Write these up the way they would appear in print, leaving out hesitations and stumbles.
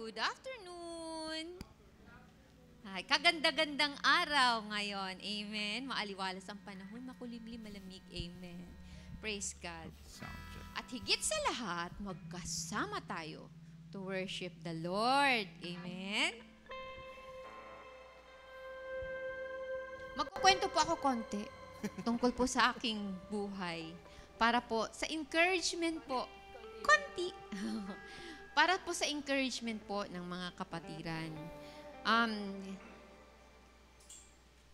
Good afternoon. Ay, kaganda-gandang araw ngayon. Amen. Maaliwalas ang panahon, makulimlim, malamig. Amen. Praise God. At higit sa lahat, magkasama tayo to worship the Lord. Amen. Magkukwento po ako konti tungkol po sa aking buhay. Para po sa encouragement po, konti. Para po sa encouragement po ng mga kapatiran.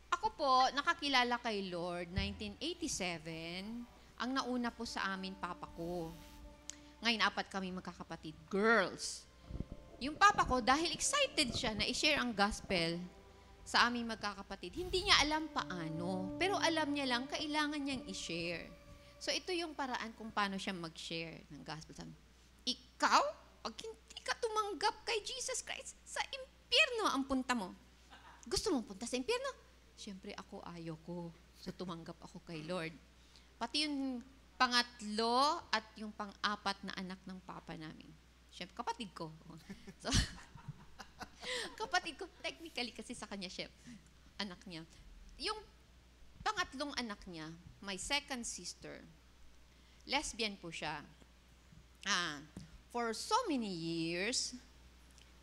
Ako po, nakakilala kay Lord 1987. Ang nauna po sa amin, papa ko. Ngayon, 4 kami magkakapatid, girls. Yung papa ko, dahil excited siya na i-share ang gospel sa aming magkakapatid, hindi niya alam paano. Pero alam niya lang, kailangan niyang i-share. So, ito yung paraan kung paano siya mag-share ng gospel. Sabi, ikaw? Pag hindi ka tumanggap kay Jesus Christ, sa impyerno ang punta mo. Gusto mong punta sa impyerno? Siyempre, ako ayaw ko. So, tumanggap ako kay Lord. Pati yung pangatlo at yung pang-4 na anak ng papa namin. Siyempre, kapatid ko. So, kapatid ko, technically kasi sa kanya, anak niya. Yung pangatlong anak niya, my second sister, lesbian po siya. For so many years,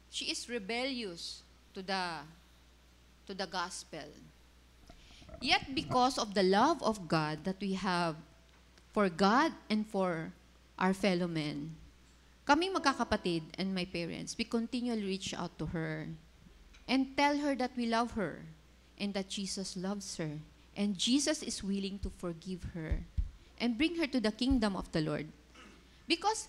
she is rebellious to the gospel. Yet because of the love of God that we have for God and for our fellow men, kami magkakapatid and my parents, we continually reach out to her and tell her that we love her and that Jesus loves her and Jesus is willing to forgive her and bring her to the kingdom of the Lord. Because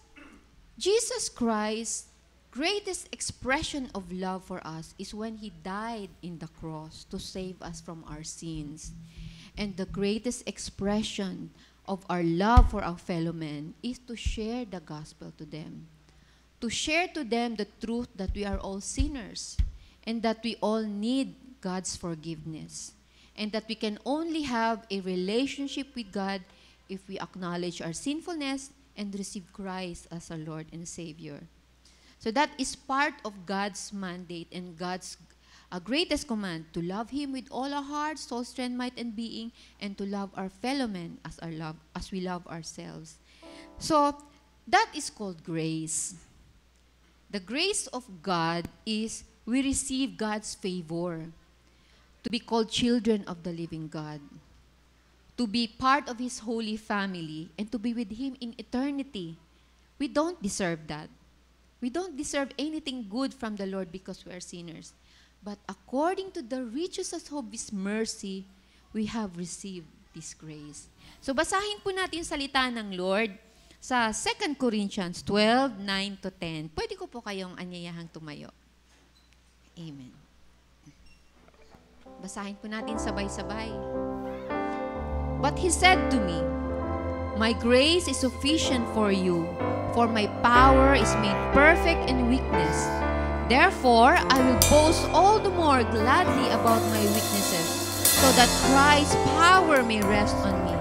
Jesus Christ's greatest expression of love for us is when He died in the cross to save us from our sins. And the greatest expression of our love for our fellow men is to share the gospel to them. To share to them the truth that we are all sinners and that we all need God's forgiveness. And that we can only have a relationship with God if we acknowledge our sinfulness and receive Christ as our Lord and Savior. So that is part of God's mandate and God's greatest command, to love Him with all our heart, soul, strength, might, and being, and to love our fellow men as we love ourselves. So that is called grace. The grace of God is we receive God's favor to be called children of the living God, to be part of His holy family, and to be with Him in eternity. We don't deserve that. We don't deserve anything good from the Lord because we are sinners. But according to the riches of His mercy, we have received this grace. So basahin po natin yung salita ng Lord sa 2 Corinthians 12:9-10. Pwede ko po kayong anyayahang tumayo. Amen. Basahin po natin sabay-sabay. But He said to me, my grace is sufficient for you, for my power is made perfect in weakness. Therefore, I will boast all the more gladly about my weaknesses, so that Christ's power may rest on me.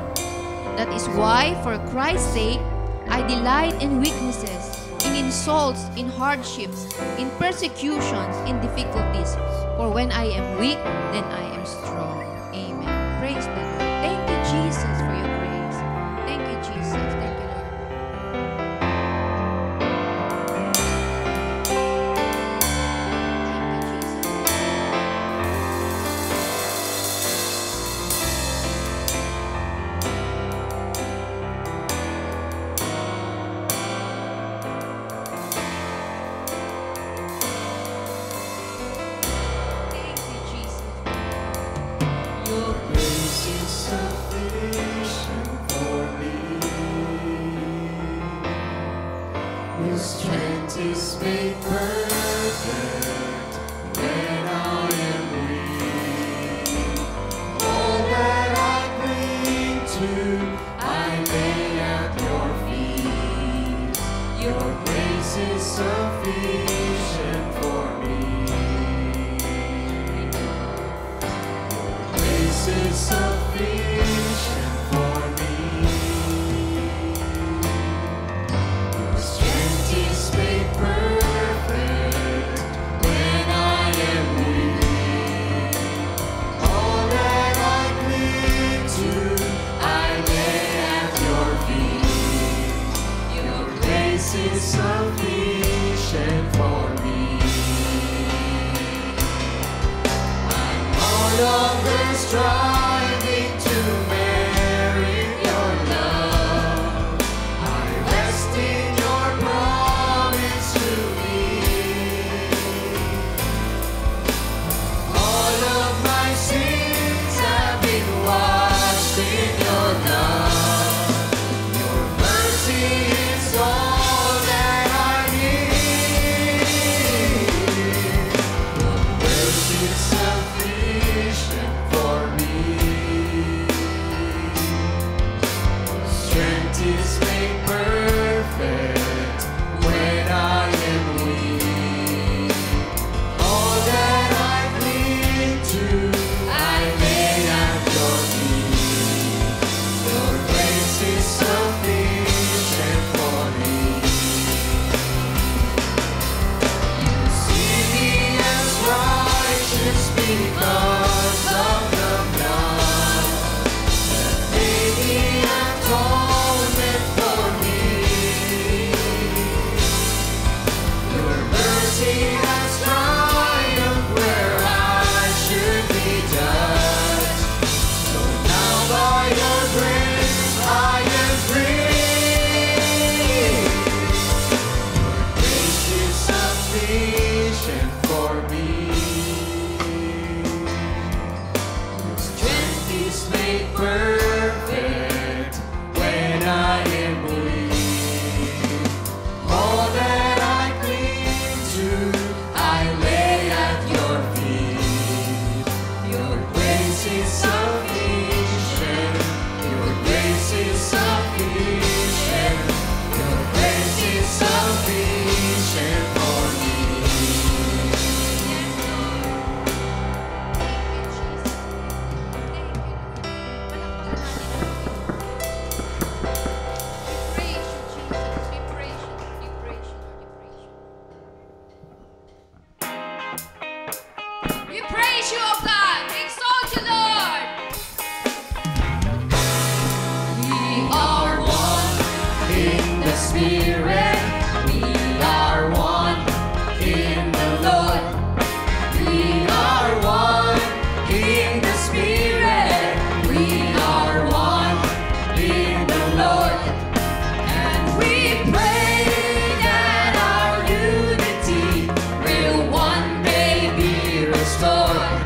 That is why, for Christ's sake, I delight in weaknesses, in insults, in hardships, in persecutions, in difficulties. For when I am weak, then I am strong. Amen. Praise the Lord. Thank you, Jesus, for your grace. Thank you, Jesus. Thank you, Lord. Your strength is made perfect. sufficient for me. I'm no longer striving to merit your love. I rest in your promise to me. All of my sins have been washed in your love. Your mercy is all that I need. Your grace is sufficient for me. Strength is made perfect when I am weak. All that I cling to, I lay at your feet. Your grace is sufficient for me. You see me as righteous because of the blood that made the atonement for me. Your mercy has triumphed where I should be judged. So now by your grace I am free. Your grace is sufficient for me. Your strength is made perfect when I am weak. All that I cling to, I lay at your feet. Your grace is sufficient. Your grace is sufficient. Your grace is sufficient for me. We praise you, O God. We exalt you, Lord. We are one in the Spirit. We are one in the Lord. We are one in the Spirit. We are one in the Lord. And we pray that our unity will one day be restored.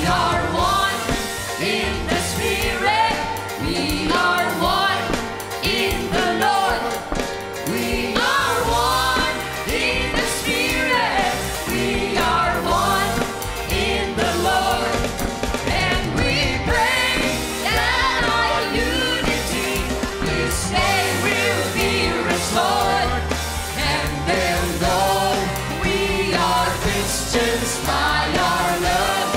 are one in the Spirit. We are one in the Lord. We are one in the Spirit. We are one in the Lord. And we pray that our unity this day will be restored. And they'll know we are Christians by our love,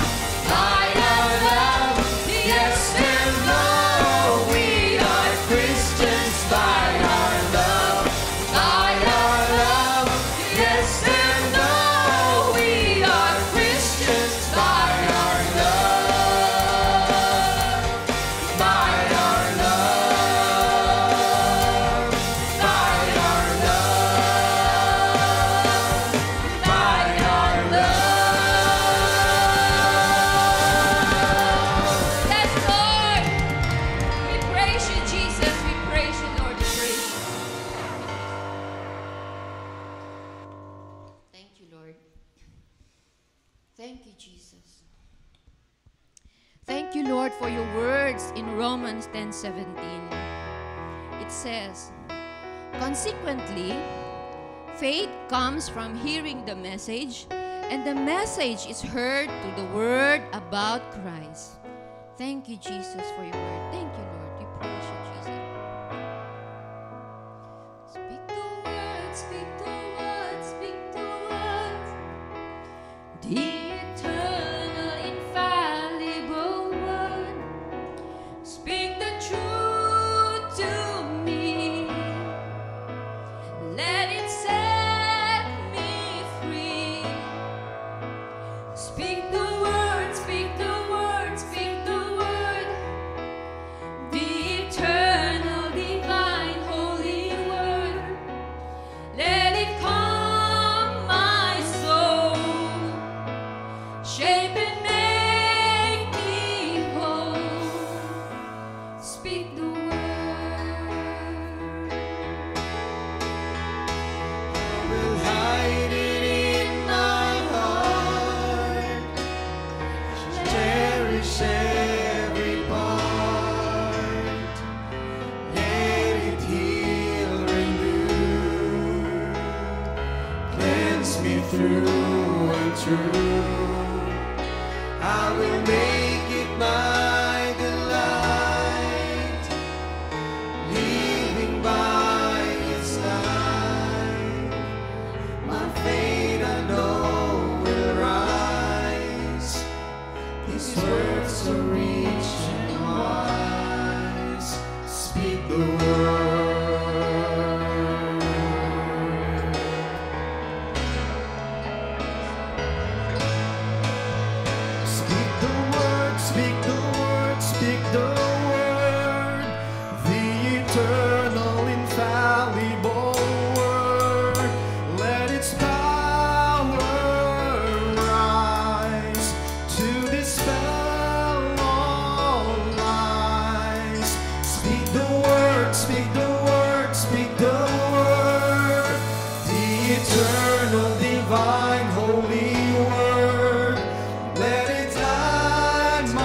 by our love. Yes, they'll know we are Christians by our love, by our love. Yes, they'll know we are Christians by our love, by our love, by our love, by our love. Yes, Lord. We praise you, Jesus. We praise you, Lord. We praise you. Thank you, Lord. Thank you, Jesus. Thank you, Lord, for your words in Romans 10:17. It says, consequently, faith comes from hearing the message, and the message is heard through the word about Christ. Thank you, Jesus, for your word. Thank you, Lord. We praise you, Jesus. Speak the word, speak the word, speak the word. The eternal, infallible word. Speak the truth to me. Let it set me free. Speak the word, speak the word, speak the word. The eternal, divine, holy word. Let it calm my soul, shape and make me whole. Speak the word. Will hide it in my heart, cherish every part, let it heal, renew, cleanse me through and through. I will make it my delight, living by its light. My faith I know will rise. These words are rich and wise. Speak the word. Speak the word, speak the word, speak the word. The eternal, infallible word. Let its power rise to dispel all lies. Speak the word, speak the word, speak the word. The eternal, divine, holy word. Let it light my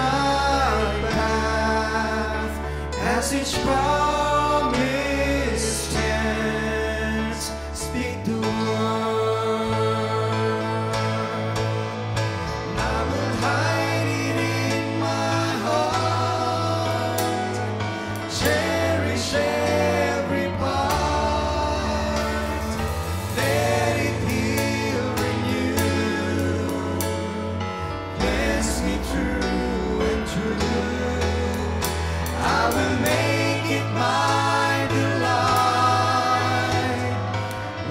path as each promise stands. Speak the word. I will hide it in my heart, cherish every part, let it heal, renew, cleanse me through and through. I will make it my delight,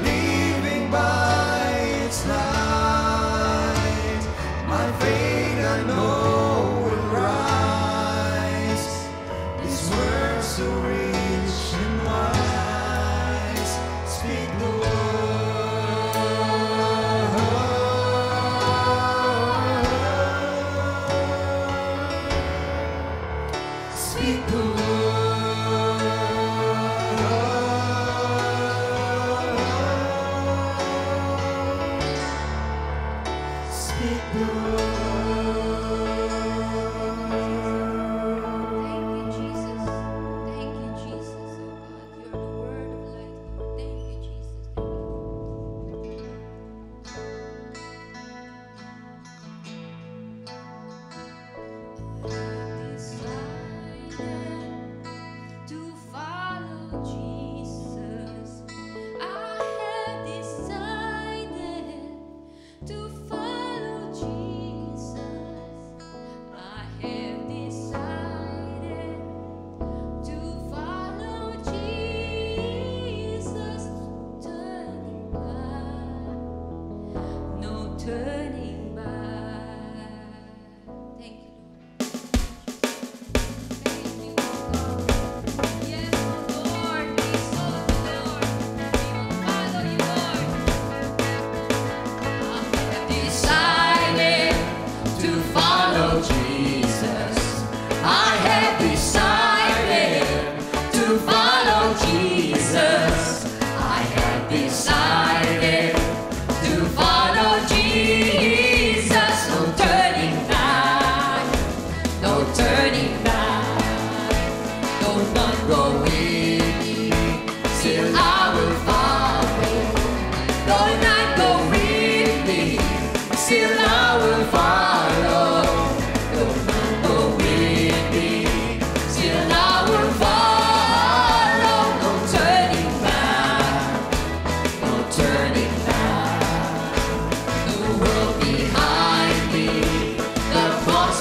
living by its light. My faith I know will rise. These words so rich and wise. Speak the word. Speak the word. Speak the word.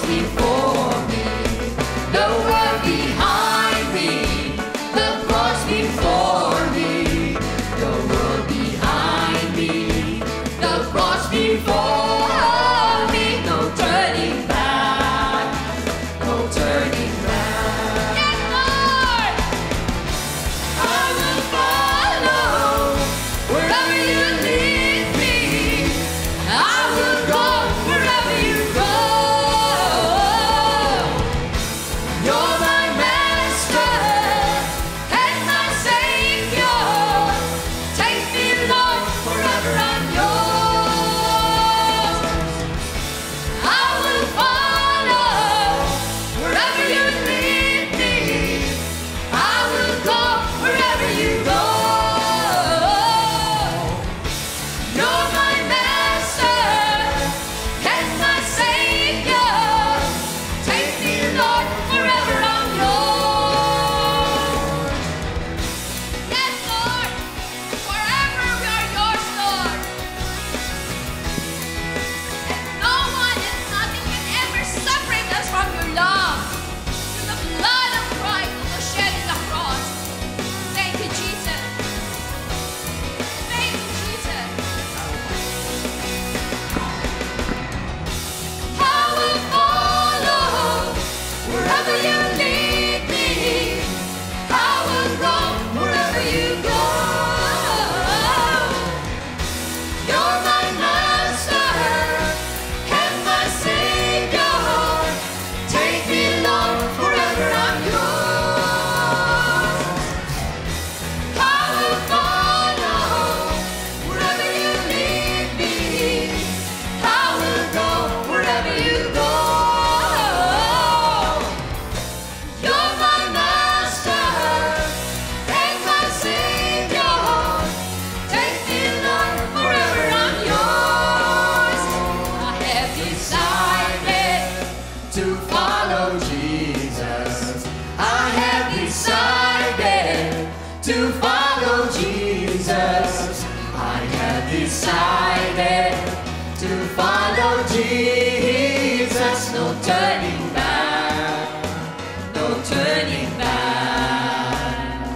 before me, the world behind me, the cross before me, the world behind me, the cross before me, no turning back, no turning back. Yes, Lord! I will follow wherever you lead me. I will go wherever you go. You're my master and my savior. Take me, Lord, forever I'm yours. I will follow wherever you lead me. I will go wherever you go. You're my master and my savior. Take me, Lord, forever I'm yours. Yes, Lord! Forever we are yours, Lord! And no one and nothing can ever separate us from your love. Through the blood of Christ that was shed in the cross. Thank you, Jesus. Thank you, Jesus. I will follow wherever you lead me. I will go wherever you go. You're my master and my savior. Take me, Lord, forever I'm yours. I will follow wherever you lead me. I will go wherever you go. You're my master and my savior. Take me, Lord, forever I'm yours. I have decided to follow Jesus. I have decided to follow Jesus. I have decided to follow Jesus. No turning back, no turning back.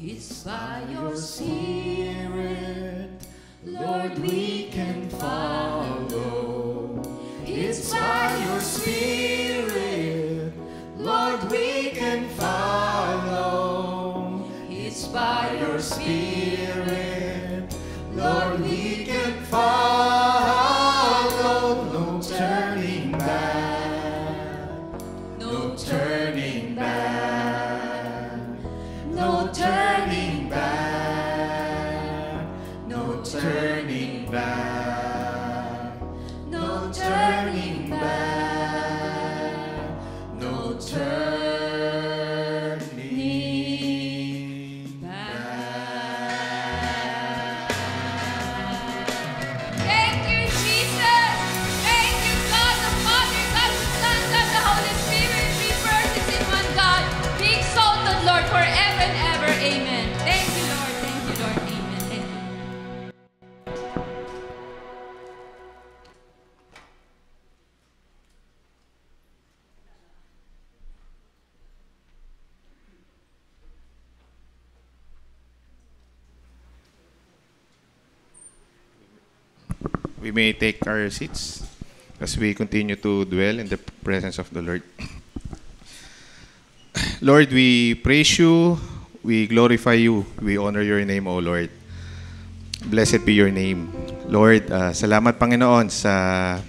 It's by your Spirit, Lord, we can follow. It's by your Spirit, Lord, we can follow. It's by your Spirit, Lord, we can follow. No turning back, no turning back, no turning back, no turning back, no turning back, no turning back. Thank you, Jesus. Thank you, God the Father, God the Son, God the Holy Spirit, three persons in one God. Be exalted, Lord, forever and ever. Amen. Thank you, Lord. Thank you, Lord. Amen. Thank you. We may take our seats as we continue to dwell in the presence of the Lord. Lord, we praise you, we glorify you, we honor your name, O Lord. Blessed be your name. Lord, salamat Panginoon sa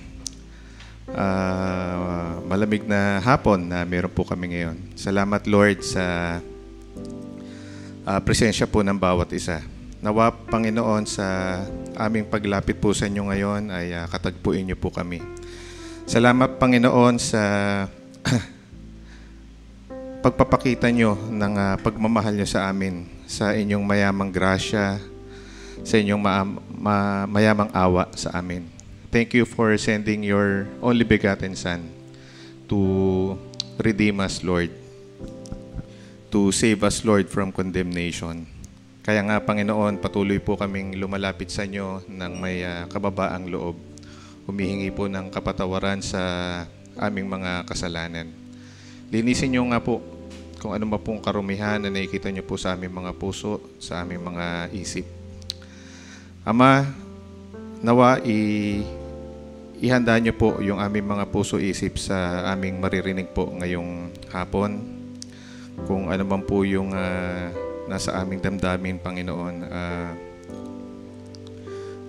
malamig na hapon na meron po kami ngayon. Salamat Lord sa presensya po ng bawat isa. Nawa Panginoon sa aming paglapit po sa inyo ngayon ay katagpuin niyo po kami. Salamat Panginoon sa pagpapakita niyo ng pagmamahal niyo sa amin, sa inyong mayamang grasya, sa inyong mayamang awa sa amin. Thank you for sending your only begotten Son to redeem us, Lord, to save us, Lord, from condemnation. Kaya nga, Panginoon, patuloy po kaming lumalapit sa inyo ng may kababaang loob. Humihingi po ng kapatawaran sa aming mga kasalanan. Linisin niyo nga po kung ano man pong karumihan na nakikita niyo po sa aming mga puso, sa aming mga isip. Ama, nawa ihanda niyo po yung aming mga puso-isip sa aming maririnig po ngayong hapon. Kung ano man po yung nasa aming damdamin, Panginoon.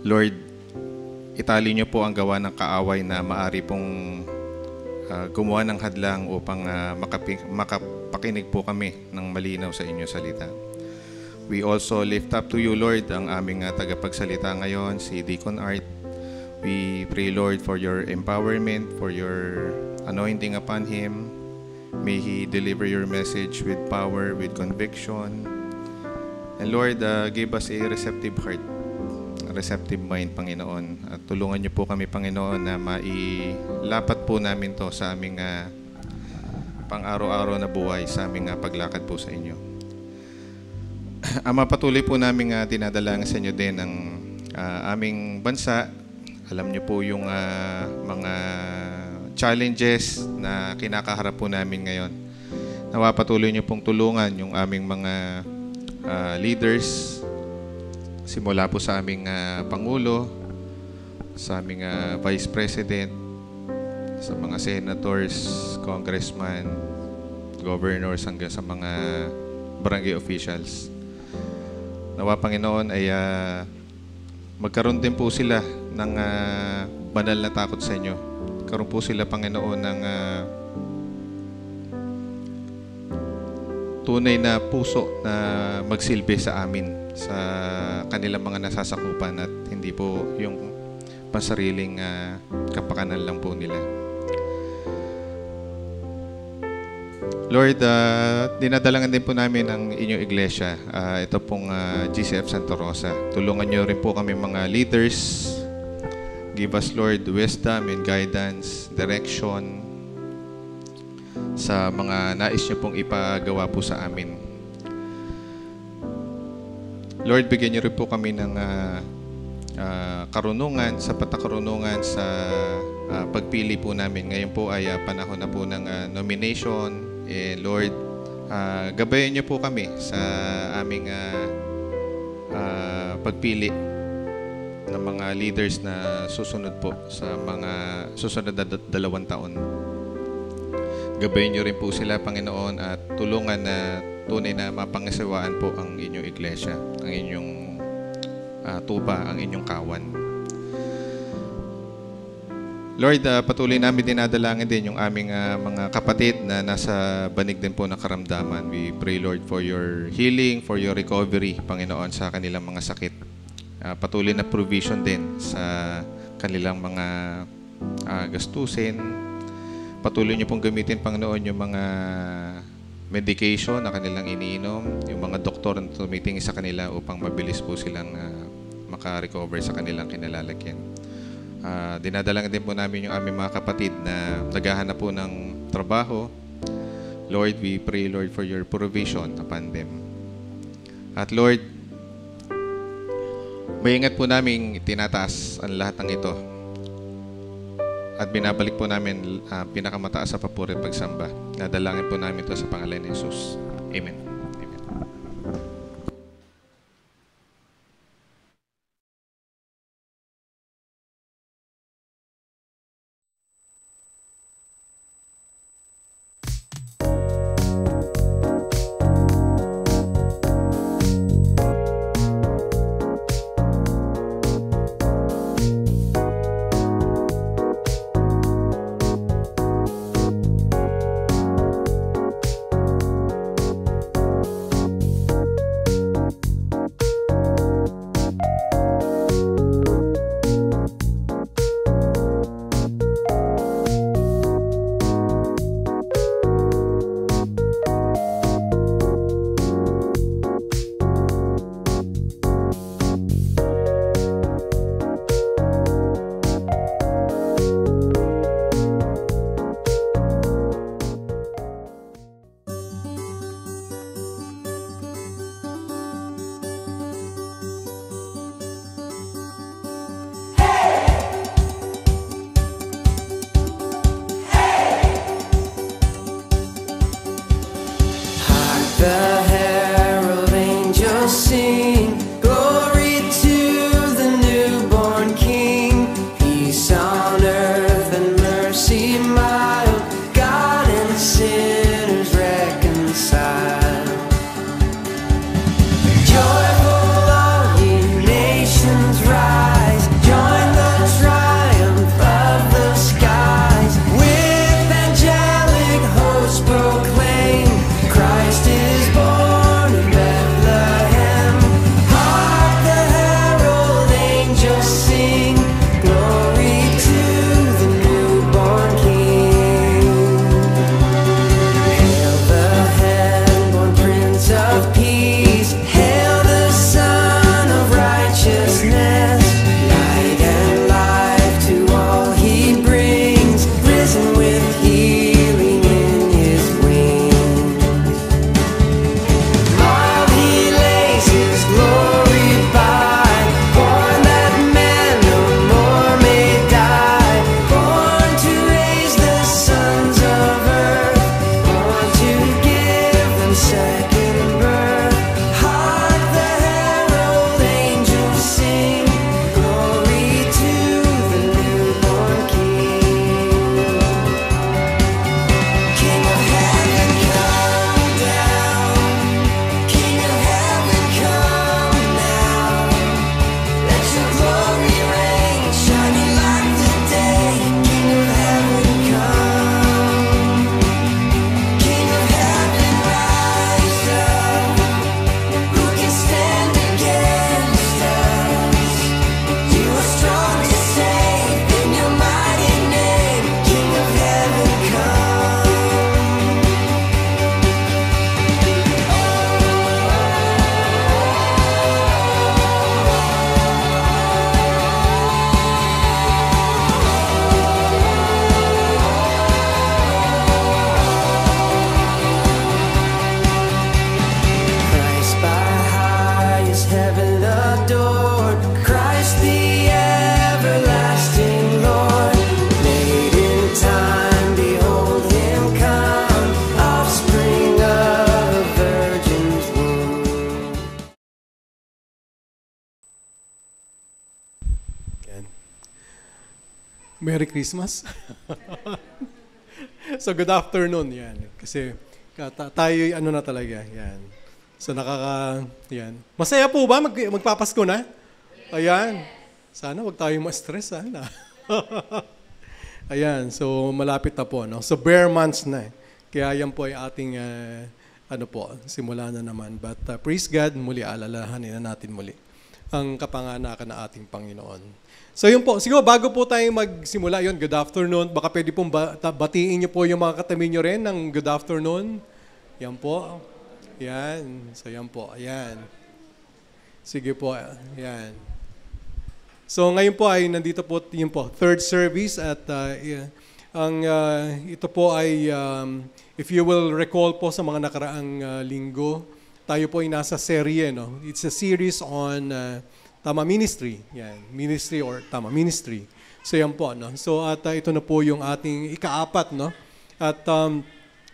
Lord, itali niyo po ang gawa ng kaaway na maari pong gumawa ng hadlang upang makapakinig po kami ng malinaw sa inyong salita. We also lift up to you, Lord, ang aming tagapagsalita ngayon, si Deacon Art. We pray, Lord, for your empowerment, for your anointing upon him. May he deliver your message with power, with conviction. And Lord, give us a receptive heart, a receptive mind, Panginoon. At tulungan niyo po kami, Panginoon, na mailapat po namin to sa aming pang-araw-araw na buhay, sa aming paglakad po sa inyo. Ama, patuloy po namin dinadalangin sa inyo din ang aming bansa. Alam niyo po yung mga challenges na kinakaharap po namin ngayon. Nawa patuloy niyo pong tulungan yung aming mga leaders, simula po sa aming Pangulo, sa aming Vice President, sa mga senators, congressman, governors, hanggang sa mga barangay officials. Nawa, Panginoon, ay magkaroon din po sila ng banal na takot sa inyo. Karoon po sila, Panginoon, ng tunay na puso na magsilbi sa amin, sa kanilang mga nasasakupan, at hindi po yung pansariling kapakanan lang po nila. Lord, dinadalangan din po namin ang inyong iglesia. Ito pong GCF Santa Rosa. Tulungan niyo rin po kami mga leaders. Give us, Lord, wisdom and guidance, direction sa mga nais niyo pong ipagawa po sa amin. Lord, bigyan niyo rin po kami ng karunungan, sapat na karunungan sa pagpili po namin. Ngayon po ay panahon na po ng nomination. Lord, gabayan niyo po kami sa aming pagpili ng mga leaders na susunod po sa mga susunod na 2 taon. Gabayan niyo rin po sila, Panginoon, at tulungan na tunay na mapangisawaan po ang inyong iglesia, ang inyong tupa, ang inyong kawan. Lord, patuloy namin dinadalangin din yung aming mga kapatid na nasa banig din po ng karamdaman. We pray, Lord, for your healing, for your recovery, Panginoon, sa kanilang mga sakit. Patuloy na provision din sa kanilang mga gastusin. Patuloy niyo pong gamitin, Panginoon, yung mga medication na kanilang iniinom, yung mga doktor na tumitingin sa kanila upang mabilis po silang maka-recover sa kanilang kinalalagyan. Dinadalangin din po namin yung aming mga kapatid na naghahanap po ng trabaho. Lord, we pray, Lord, for your provision upon them. At Lord, maingat po namin tinataas ang lahat ng ito. At binabalik po namin pinakamataas sa papuri at pagsamba. Nadalangin po namin ito sa pangalan ni Jesus. Amen. King, peace on earth and mercy mild, God and sinners reconciled. Joyful all ye nations rise, join the triumph of the skies, with angelic hosts proclaim, Christ is born in Bethlehem. Hark the herald angels sing, glory to the newborn King. Hail the heaven-born Prince of Peace, hail the Son of Righteousness, light and life to all he brings, risen with healing in his wings. Mild he lays his glory by, born that man no more may die, born to raise the sons of earth, born to give them second birth. Hark the herald angels sing, glory to the newborn King. King of heaven, come down. King of heaven, come now. Let your glory reign, shining like the day. King of heaven, come. King of heaven, rise up. Who can stand against us? You are strong to save in your mighty name. King of heaven, come. Christ by highest heaven adored, Christ the everlasting Lord, made in time, behold him come, offspring of a virgin's womb. Yan. Merry Christmas. So good afternoon yan. Kasi tayo ano na talaga yan. So yan. Masaya po ba magpapasko na? Ayan. Sana wag tayong ma-stress ha. Ayan, so malapit na po, no. So bare months na. Kaya yan po ay ating simula na naman. But praise God, muli alalahanin na natin muli ang kapanganakan ng ating Panginoon. So yun po, siguro bago po tayo magsimula yun, good afternoon. Baka pwede pong batiin niyo po yung mga katabi niyo rin ng good afternoon. Yan po. Yan. So yan po. Ayan. Sige po. Yan. So ngayon po ay nandito po, yun po, third service at ito po ay, if you will recall po sa mga nakaraang linggo, tayo po ay nasa serye, no? It's a series on Tama Ministry. Yan, ministry or Tama Ministry. So yan po, no? So at ito na po yung ating ika-4, no? At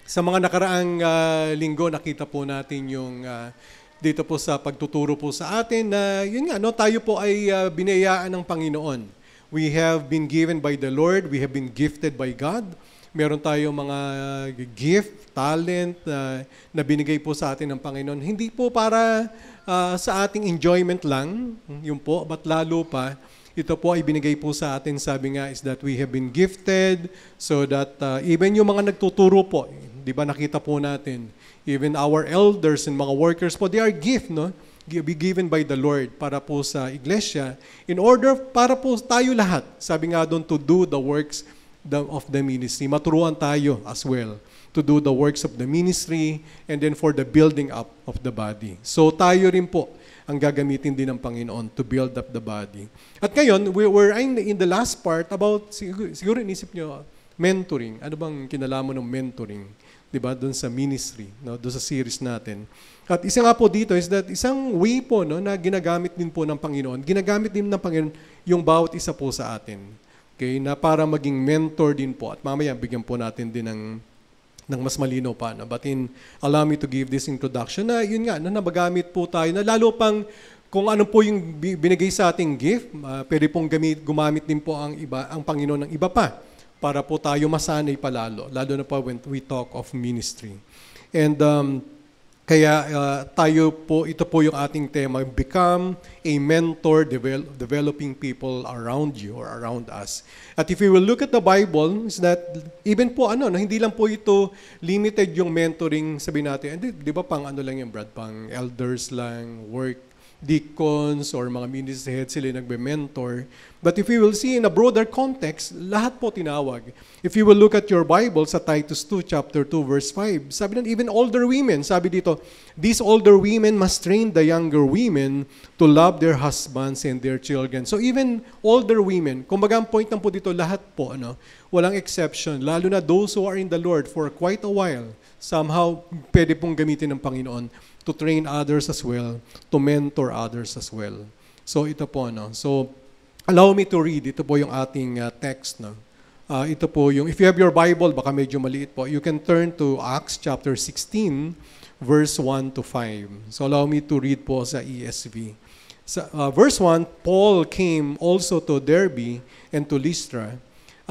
sa mga nakaraang linggo, nakita po natin yung dito po sa pagtuturo po sa atin na yun nga, no? Tayo po ay binayaan ng Panginoon. We have been given by the Lord. We have been gifted by God. Meron tayong mga gift, talent na binigay po sa atin ng Panginoon. Hindi po para sa ating enjoyment lang, yun po, but lalo pa, ito po ay binigay po sa atin, sabi nga, is that we have been gifted so that even yung mga nagtuturo po, di ba nakita po natin, even our elders and mga workers po, they are gift, no? Be given by the Lord para po sa iglesia in order para po tayo lahat, sabi nga doon, to do the works of the ministry. Maturuan tayo as well to do the works of the ministry and then for the building up of the body. So tayo rin po ang gagamitin din ng Panginoon to build up the body. At ngayon, we're in the last part about, siguro inisip nyo, mentoring. Ano bang kinalaman ng mentoring? Diba? Doon sa ministry, no? Doon sa series natin. At isa nga po dito is that isang way po, no, na ginagamit din po ng Panginoon, ginagamit din ng Panginoon yung bawat isa po sa atin. Okay, na para maging mentor din po. At mamaya, bigyan po natin din ng mas malinaw pa. No? But allow me to give this introduction na yun nga, na nabagamit po tayo, na lalo pang kung ano po yung binigay sa ating gift, pwede pong gumamit din po ang Panginoon ng iba pa para po tayo masanay palalo, lalo na po when we talk of ministry. And kaya ito po yung ating tema, become a mentor, developing people around you or around us. At if you will look at the Bible, is that even po hindi lang po ito limited yung mentoring, sabihin natin, di ba pang lang yung Brad, pang elders lang, work, deacons, or mga ministry heads sila nagbe-mentor. But if you will see in a broader context, lahat po tinawag. If you will look at your Bible sa Titus 2, chapter 2, verse 5, sabi na even older women, sabi dito, these older women must train the younger women to love their husbands and their children. So even older women, kumbaga ang point lang po dito, lahat po, walang exception, lalo na those who are in the Lord for quite a while, somehow pwede pong gamitin ng Panginoon to train others as well, to mentor others as well. So ito po, So allow me to read. Ito po yung ating text, ito po yung, if you have your Bible, baka medyo maliit po, you can turn to Acts chapter 16, verse 1 to 5. So allow me to read po sa ESV. Verse 1, Paul came also to Derbe and to Lystra.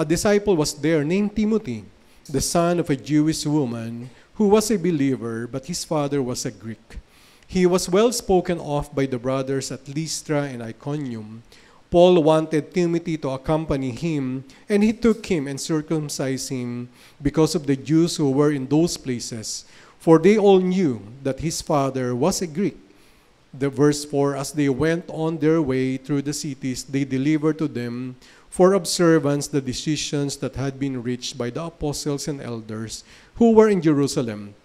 A disciple was there named Timothy, the son of a Jewish woman, who was a believer, but his father was a Greek. He was well spoken of by the brothers at Lystra and Iconium. Paul wanted Timothy to accompany him, and he took him and circumcised him because of the Jews who were in those places, for they all knew that his father was a Greek. The verse 4, as they went on their way through the cities, they delivered to them for observance the decisions that had been reached by the apostles and elders who were in Jerusalem.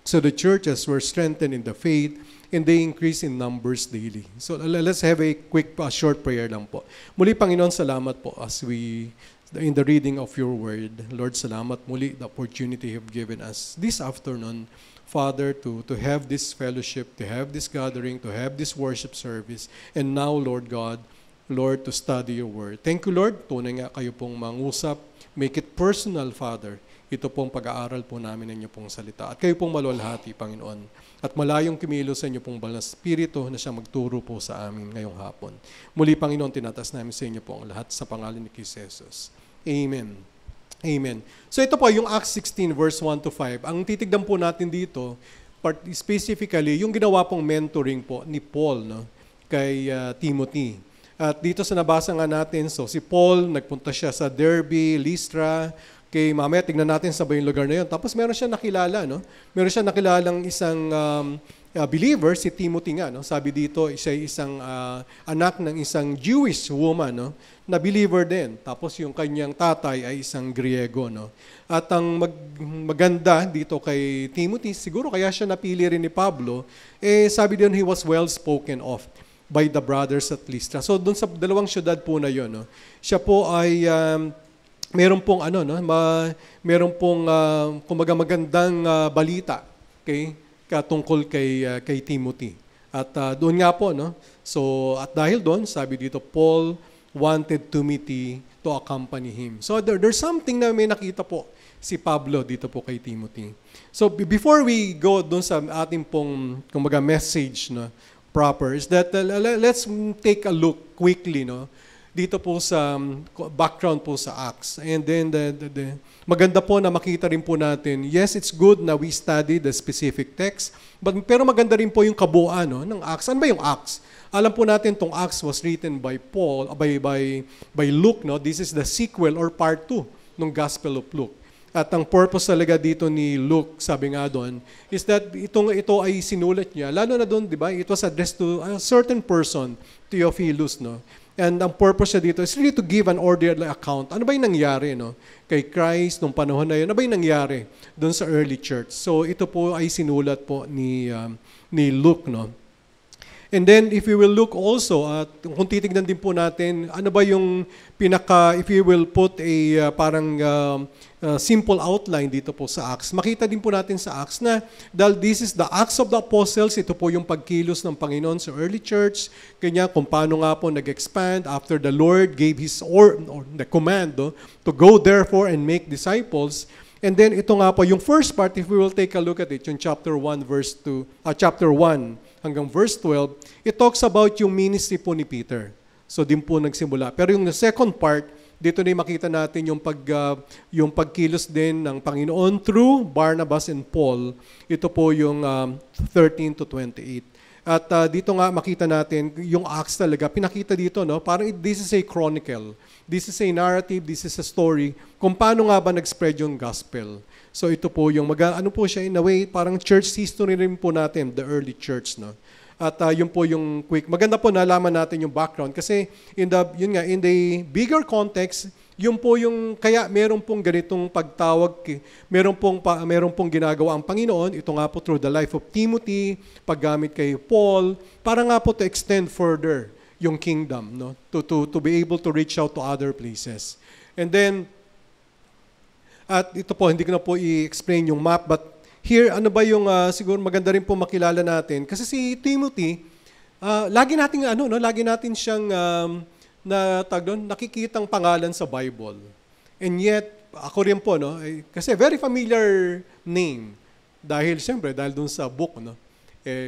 So the churches were strengthened in the faith, and they increased in numbers daily. So let's have a quick, short prayer lang po. Muli, Panginoon, salamat po as we, in the reading of your word. Lord, salamat muli the opportunity you have given us this afternoon, Father, to have this fellowship, to have this gathering, to have this worship service. And now, Lord God, Lord, to study your word. Thank you, Lord. Tunay nga kayo pong mangusap. Make it personal, Father. Ito pong pag-aaral po namin ng inyo pong salita. At kayo pong malwalhati, Panginoon. At malayong kimilos sa inyo pong banal na Espiritu na siya magturo po sa amin ngayong hapon. Muli, Panginoon, tinatas namin sa inyo po ang lahat sa pangalan ni Jesus. Amen. Amen. So ito po yung Acts 16 verse 1 to 5. Ang titignan po natin dito, specifically, yung ginawa pong mentoring po ni Paul kay Timothy. At dito sa nabasa nga natin, so si Paul, nagpunta siya sa Derbe, Lystra, kay mamaya, tignan natin sa yung lugar na yun. Tapos meron siya nakilala, Meron siya nakilalang isang believer, si Timothy nga, Sabi dito, siya isang anak ng isang Jewish woman, na believer din. Tapos yung kanyang tatay ay isang Griego, At ang maganda dito kay Timothy, siguro kaya siya napili rin ni Pablo, sabi din, he was well spoken of by the brothers at Lystra. So doon sa dalawang syudad po na yun, siya po ay meron pong meron pong kumbaga magandang balita tungkol kay Timothy. At doon nga po, So at dahil doon, sabi dito, Paul wanted Timothy to accompany him. So there's something na may nakita po si Pablo dito po kay Timothy. So before we go doon sa ating pong kumbaga message proper, is that let's take a look quickly, dito po sa background po sa Acts. And then maganda po na makita rin po natin, yes, it's good na we study the specific text, pero maganda rin po yung kabuuan ng Acts. Ano ba yung Acts? Alam po natin tong Acts was written by Paul, by Luke, This is the sequel or part 2 ng Gospel of Luke. At ang purpose talaga dito ni Luke, sabi nga doon, is that ito ay sinulat niya. Lalo na doon, di ba? It was addressed to a certain person, Theophilus, And ang purpose niya dito is really to give an orderly account. Ano ba yung nangyari, kay Christ nung panahon na yun? Ano ba yung nangyari doon sa early church? So ito po ay sinulat po ni Luke, And then, if you will look also, at kung titignan din po natin, ano ba yung if you will put a parang simple outline dito po sa Acts, makita din po natin sa Acts na dahil this is the Acts of the Apostles, ito po yung pagkilos ng Panginoon sa early church, kanya kung paano nga po nag-expand after the Lord gave His or the command to go therefore and make disciples. And then ito nga po, yung first part, if we will take a look at it, yung chapter 1, hanggang verse 12, it talks about yung ministry po ni Peter. So din po nagsimula. Pero yung second part, dito na makita natin yung pagkilos din ng Panginoon through Barnabas and Paul. Ito po yung 13 to 28. At dito nga makita natin yung Acts talaga. Pinakita dito, no? Parang this is a chronicle. This is a narrative, this is a story kung paano nga ba nag-spread yung gospel. So ito po yung ano po siya in a way, parang church history rin po natin, the early church, no? At yun po yung quick. Maganda po nalaman natin yung background kasi in the bigger context, yun po yung kaya meron pong ganitong pagtawag, meron pong ginagawa ang Panginoon, ito nga po through the life of Timothy, paggamit kay Paul, para nga po to extend further yung kingdom, no? To be able to reach out to other places. And then at ito po, hindi ko na po i-explain yung map, but here, ano ba yung siguro maganda rin po makilala natin? Kasi si Timothy, lagi natin siyang nakikitang pangalan sa Bible. And yet, ako rin po, no? Kasi very familiar name. Dahil dun sa book, no?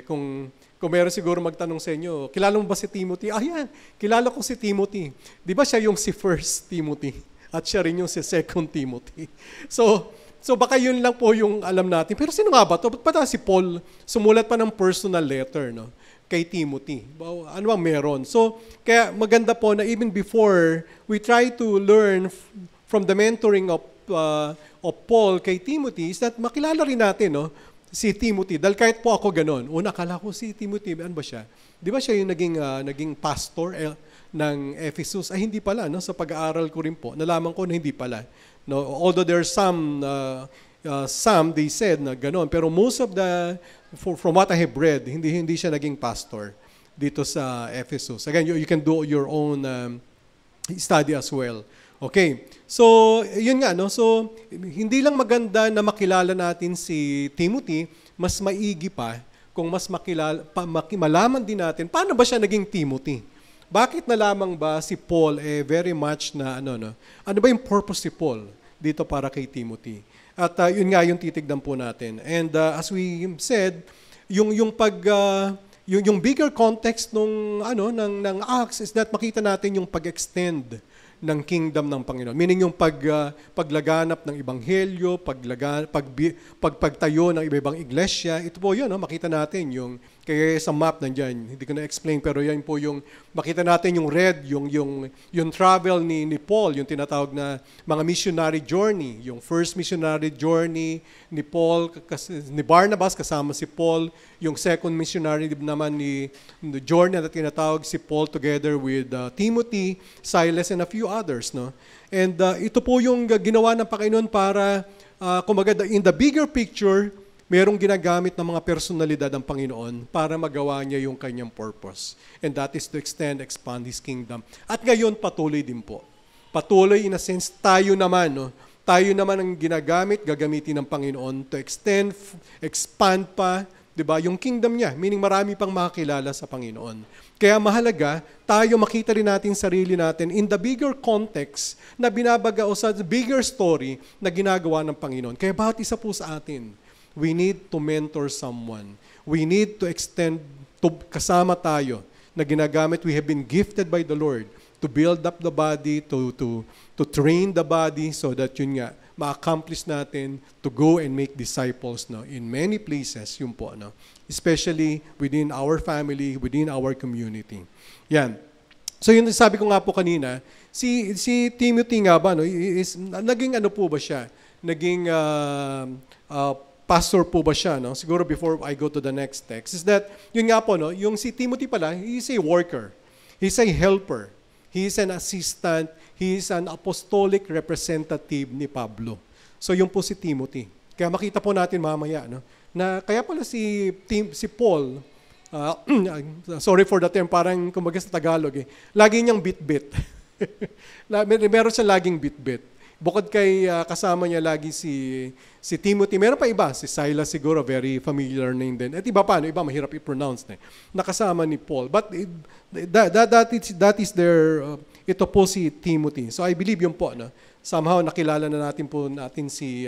Kung meron siguro magtanong sa inyo, kilala mo ba si Timothy? Yan, kilala ko si Timothy. Di ba siya yung si First Timothy? At siya rin yung si Second Timothy. So baka yun lang po yung alam natin. Pero sino nga ba to? Ba't pa si Paul sumulat pa ng personal letter, no? Kay Timothy. Ano bang meron? So, kaya maganda po na even before we try to learn from the mentoring of Paul kay Timothy is that makilala rin natin, no? Si Timothy. Dahil kahit po ako ganon. Una, akala ko si Timothy, ano ba siya? Di ba siya yung naging pastor ng Ephesus? Ay, hindi pala, no? Sa pag-aaral ko rin po, nalaman ko na hindi pala. No? Although there's some they said na ganon. Pero most of from what I have read, hindi siya naging pastor dito sa Ephesus. Again, you can do your own study as well. Okay. So, yun nga, no? So, hindi lang maganda na makilala natin si Timothy, mas maigi pa kung mas malaman din natin paano ba siya naging Timothy. Bakit na lamang ba si Paul very much na ano ba yung purpose si Paul dito para kay Timothy? At yun nga yung titignan po natin. And as we said, yung bigger context ng Acts is that makita natin yung pag-extend ng kingdom ng Panginoon. Meaning yung paglaganap ng ebanghelyo, pagtayo ng iba-ibang iglesia. Ito po yun, makita natin yung kaya sa map nandiyan, hindi ko na-explain, pero yan po yung makita natin yung red, yung travel ni Paul, yung tinatawag na mga missionary journey, yung first missionary journey ni Paul, ni Barnabas kasama si Paul, yung second missionary naman ni journey na tinatawag si Paul together with Timothy, Silas, and a few others, no? And ito po yung ginawa ng Panginoon para, kumbaga, in the bigger picture, merong ginagamit ng mga personalidad ng Panginoon para magawa niya yung kanyang purpose. And that is to expand His kingdom. At ngayon, patuloy din po. Patuloy in a sense, tayo naman ang gagamitin ng Panginoon to expand pa, di ba, yung kingdom niya. Meaning marami pang makakilala sa Panginoon. Kaya mahalaga, tayo makita rin natin sarili natin in the bigger context na binabaga o sa bigger story na ginagawa ng Panginoon. Kaya bawat isa po sa atin, we need to mentor someone. We need to extend, kasama tayo, na ginagamit, we have been gifted by the Lord to build up the body, to train the body so that yun nga, ma-accomplish natin to go and make disciples, no, in many places, yun po, no, especially within our family, within our community. Yan. So yun sabi ko nga po kanina, si Timothy nga ba, no, naging ano po ba siya? Naging pastor po ba siya, no? Siguro before I go to the next text, is that, yun nga po, no, yung si Timothy pala, he is a worker. He's a helper. He is an assistant. He is an apostolic representative ni Pablo. So yun po si Timothy. Kaya makita po natin mamaya, no, na kaya pala si Paul, sorry for the term, parang kumbaga sa Tagalog, lagi niyang bit-bit. Meron siyang laging bit-bit. Bukod kay kasama niya lagi si Timothy, meron pa iba, si Silas siguro, very familiar name din. At iba pa, iba mahirap i-pronounce na. Nakasama ni Paul. But that is their, ito po si Timothy. So I believe yun po, no? Somehow nakilala na natin si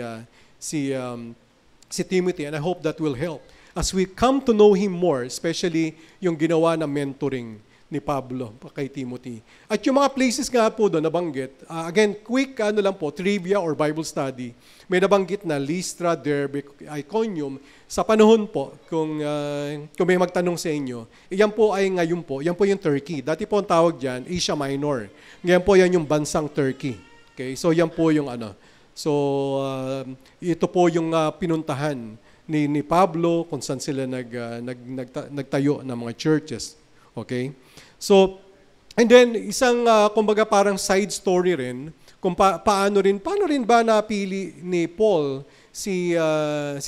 Timothy, and I hope that will help. as we come to know him more, especially yung ginawa na mentoring ni Pablo kay Timothy. At yung mga places nga po doon nabanggit, again, quick lang po, trivia or Bible study. May nabanggit na Lystra, Derbe, Iconium. Sa panahon po, kung may magtanong sa inyo, yan po ay ngayon po, yan po yung Turkey. Dati po ang tawag dyan, Asia Minor. Ngayon po yan yung bansang Turkey. Okay? So yan po yung ano. So ito po yung pinuntahan ni Pablo kung saan sila nagtayo ng mga churches. Okay? So, and then isang kumbaga parang side story rin kung paano rin ba napili ni Paul si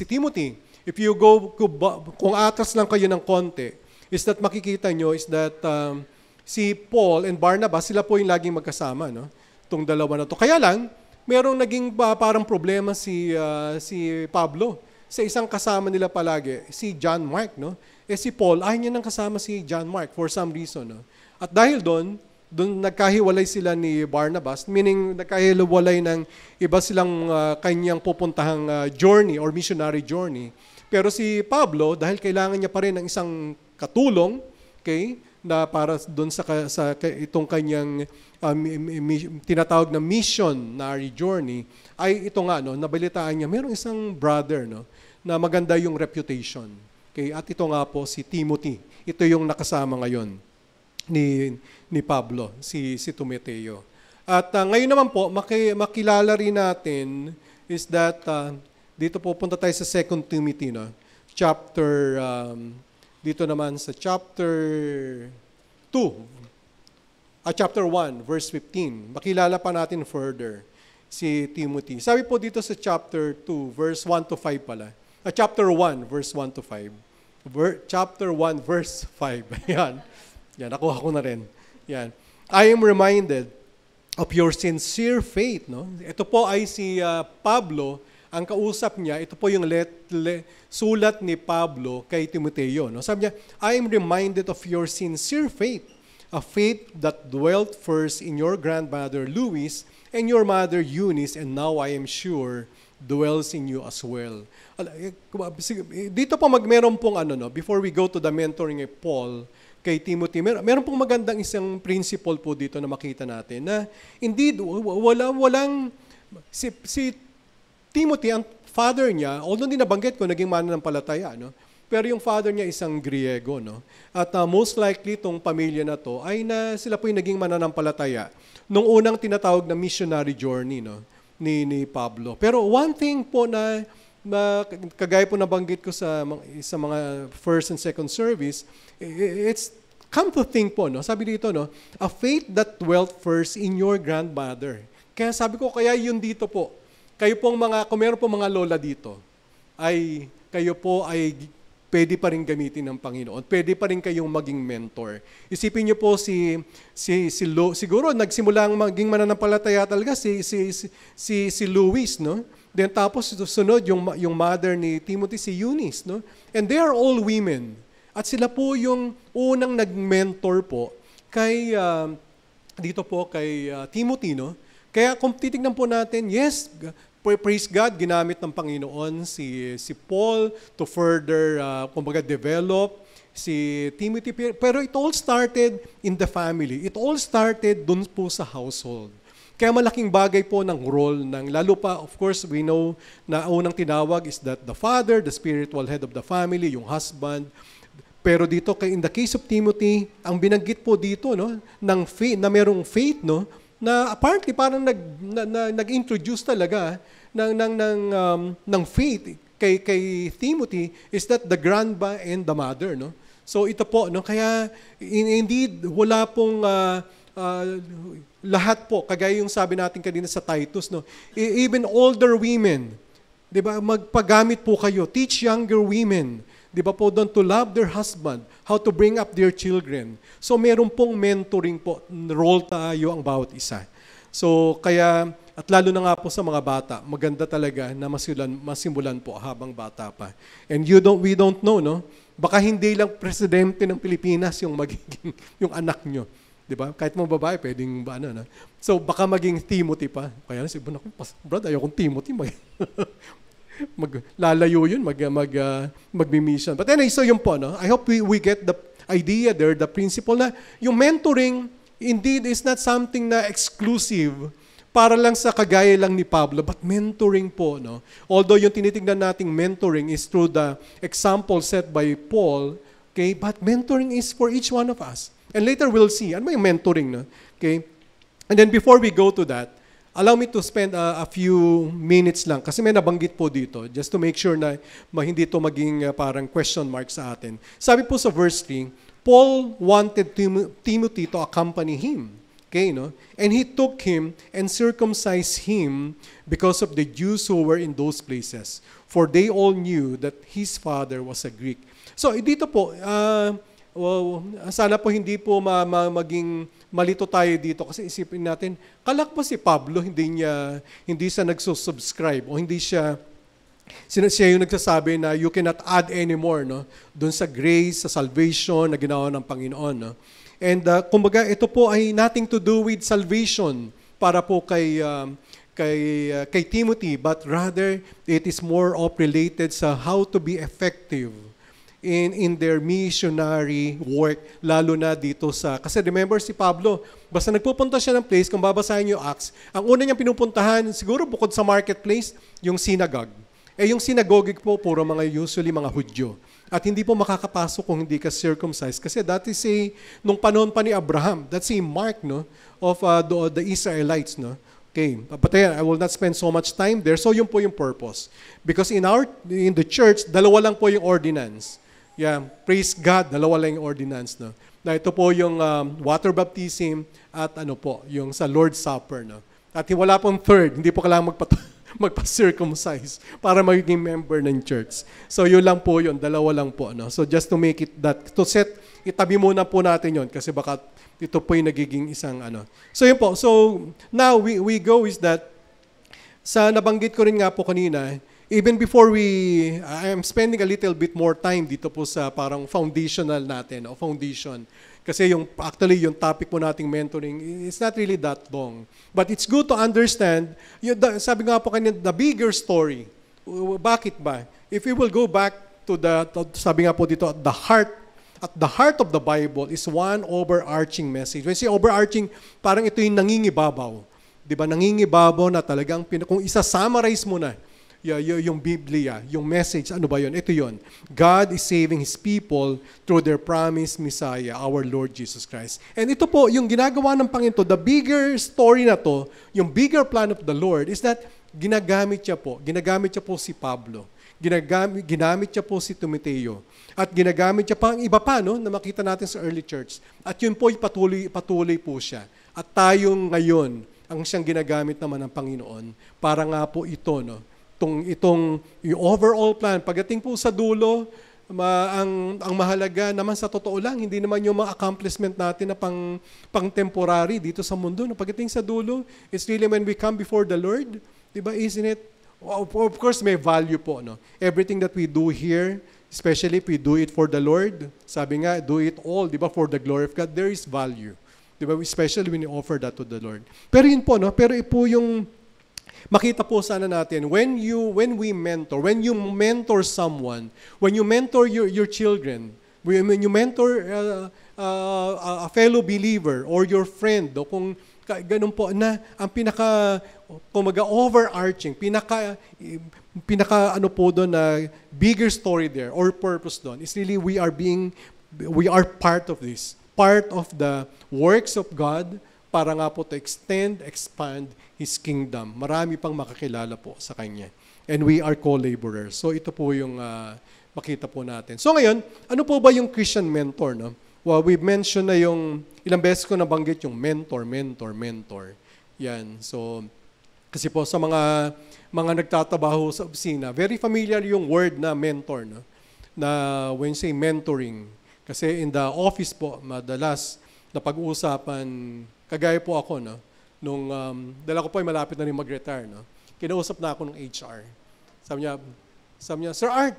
Timothy. If you go kung atras lang kayo ng konti, is that makikita nyo is that si Paul and Barnabas, sila po yung laging magkasama, no? Itong dalawa na to. Kaya lang, merong naging parang problema si Pablo sa isang kasama nila palagi, si John Mark, no? Si Paul, ayaw niya nang kasama si John Mark for some reason. No? At dahil doon nagkahiwalay sila ni Barnabas, meaning nagkahiwalay ng iba silang kanyang pupuntahang journey or missionary journey. Pero si Pablo, dahil kailangan niya pa rin ng isang katulong, okay, na para doon sa itong kanyang tinatawag na missionary journey, ay ito nga, no, nabalitaan niya, mayroong isang brother, no, na maganda yung reputation. Okay, at ito nga po si Timothy. Ito yung nakasama ngayon ni Pablo, si Timoteo. At ngayon naman po, makilala rin natin is that dito po punta tayo sa 2 Timothy, no? Chapter dito naman sa chapter 2. Chapter 1, verse 15. Makilala pa natin further si Timothy. Sabi po dito sa chapter 2, verse 1 to 5 pala. Chapter 1, verse 1 to 5. Chapter 1, verse 5. Yan. Yan, nakuha ko na rin. Yan. I am reminded of your sincere faith. No? Ito po ay si Pablo. Ang kausap niya, ito po yung sulat ni Pablo kay Timoteo. No? Sabi niya, I am reminded of your sincere faith, a faith that dwelt first in your grandmother Lois and your mother Eunice, and now I am sure dwells in you as well. Dito po meron pong before we go to the mentoring of Paul kay Timothy, meron pong magandang isang principle po dito na makita natin na indeed walang si Timothy, ang father niya, although hindi nabanggit ko, naging mananampalataya, no? Pero yung father niya isang Griego, no? At most likely itong pamilya na to ay sila po yung naging mananampalataya nung unang tinatawag na missionary journey, no? Ni Pablo. Pero one thing po na kagaya po nabanggit ko sa mga first and second service, it's come to think po, no? Sabi dito, no, a faith that dwelt first in your grandmother. Kaya sabi ko, kaya yun dito po. Kayo pong kung meron po mga lola dito, ay kayo po ay pwede pa rin gamitin ng Panginoon. Pwede pa rin kayong maging mentor. Isipin niyo po siguro nagsimulang maging mananampalataya talaga si Luis, no? Then tapos sunod yung mother ni Timothy, si Eunice, no? And they are all women. At sila po yung unang nag-mentor po kay dito po kay Timothy, no? Kaya kung titignan po natin, yes, praise God, ginamit ng Panginoon si Paul to further kumbaga develop si Timothy. Pero it all started in the family. It all started dun po sa household. Kaya malaking bagay po ng role lalo pa, of course, we know na unang tinawag is that the father, the spiritual head of the family, yung husband. Pero dito, in the case of Timothy, ang binanggit po dito, no, ng faith, na merong faith, no, na apparently parang nag-introduce talaga ng faith kay Timothy is that the grandma and the mother, no? So ito po, no, kaya indeed wala pong lahat po, kagaya yung sabi natin kanina sa Titus, no, even older women, 'di ba, magpagamit po kayo, teach younger women, 'di ba po, doon to love their husband, how to bring up their children. So meron pong mentoring po, role tayo ang bawat isa. So kaya, at lalo na nga po sa mga bata, maganda talaga na masimulan po habang bata pa. And we don't know, no? Baka hindi lang presidente ng Pilipinas yung magiging yung anak nyo. 'Di ba? Kahit mga babae, pwedeng no? So baka maging Timothy pa. Kaya si Brad, ayokong Timothy. Lalayo yun, mag-mission. But anyway, so yun po, no? I hope we get the idea there, the principle na yung mentoring, indeed, is not something na exclusive para lang sa kagaya lang ni Pablo, but mentoring po, no? Although yung tinitingnan nating mentoring is through the example set by Paul, okay, but mentoring is for each one of us. And later we'll see, ano ba yung mentoring, no? Okay? And then before we go to that, allow me to spend a few minutes lang, kasi may nabanggit po dito, just to make sure na hindi ito maging parang question mark sa atin. Sabi po sa verse 3, Paul wanted Timothy to accompany him. Okay, no? And he took him and circumcised him because of the Jews who were in those places, for they all knew that his father was a Greek. So, dito po, sana po hindi po maging malito tayo dito kasi isipin natin, kalak pa si Pablo, hindi siya nagsusubscribe o hindi siya yung nagsasabi na you cannot add anymore, no? Doon sa grace, sa salvation na ginawa ng Panginoon, no? And kumbaga, ito po ay nothing to do with salvation para po kay Timothy, but rather it is more of related sa how to be effective in their missionary work, lalo na dito kasi remember si Pablo, basta nagpupunta siya ng place, kung babasahin yung Acts, ang una niyang pinupuntahan, siguro bukod sa marketplace, yung synagogue. Yung synagogue po, puro usually mga Hudyo. At hindi po makakapasok kung hindi ka circumcised. Kasi that is nung panahon pa ni Abraham, that's a mark, no, of the Israelites, no. Okay, but I will not spend so much time there. So yun po yung purpose. Because in the church, dalawa lang po yung ordinance. Yeah, praise God, dalawa lang yung ordinance, no. Na ito po yung water baptism at yung sa Lord's Supper, no. At wala pong third, hindi po kailangan magpa-circumcise para magiging member ng church. So yun lang po yun, dalawa lang po, no. So just to make it that, itabi muna po natin yun kasi baka ito po yung nagiging isang So yun po, so now we go is that, sa nabanggit ko rin nga po kanina, even before I am spending a little bit more time dito po sa parang foundational natin, o foundation. Kasi actually yung topic po nating mentoring, it's not really that long. But it's good to understand, sabi nga po kanina, the bigger story. Bakit ba? If we will go back to sabi nga po dito, at the heart of the Bible is one overarching message. When I say overarching, parang ito yung nangingibabaw. Diba? Nangingibabaw na talagang, kung isa-summarize mo na, yung Biblia, yung message, ano ba yun? Ito yun. God is saving His people through their promised Messiah, our Lord Jesus Christ. And ito po, yung ginagawa ng Panginoon, the bigger story na to, yung bigger plan of the Lord is that ginagamit niya po si Pablo, ginamit niya po si Timoteo, at ginagamit niya pa ang iba pa, no, na makita natin sa early church. At yun po, patuloy po siya. At tayong ngayon, ang siyang ginagamit naman ng Panginoon, para nga po ito, no, itong yung overall plan. Pagdating po sa dulo, ang mahalaga naman sa totoo lang, hindi naman yung mga accomplishment natin na pang temporary dito sa mundo. Pagdating sa dulo, it's really when we come before the Lord, diba, isn't it? Of course, may value po, no? Everything that we do here, especially if we do it for the Lord, sabi nga, do it all, diba, for the glory of God, there is value. Diba? Especially when you offer that to the Lord. Pero yun po, no? Pero po yung makita po sana natin, when you mentor someone, when you mentor your children, when you mentor a fellow believer or your friend, kung ganun po na ang overarching, pinaka po doon na bigger story there or purpose doon is really we are part of this, part of the works of God para nga po to expand His kingdom. Marami pang makakilala po sa Kanya. And we are co-laborers. So ito po yung makita po natin. So ngayon, ano po ba yung Christian mentor? No? Well, we mentioned na yung, ilang beses ko nabanggit yung mentor. Yan. So, kasi po sa mga nagtatabaho sa opisina, very familiar yung word na mentor. No? Na when say mentoring. Kasi in the office po, madalas na pag-uusapan, kagaya po ako, no? Nung dala ko po ay malapit na rin mag-retire, no? Kinausap na ako ng HR. Sabi niya, Sir Art,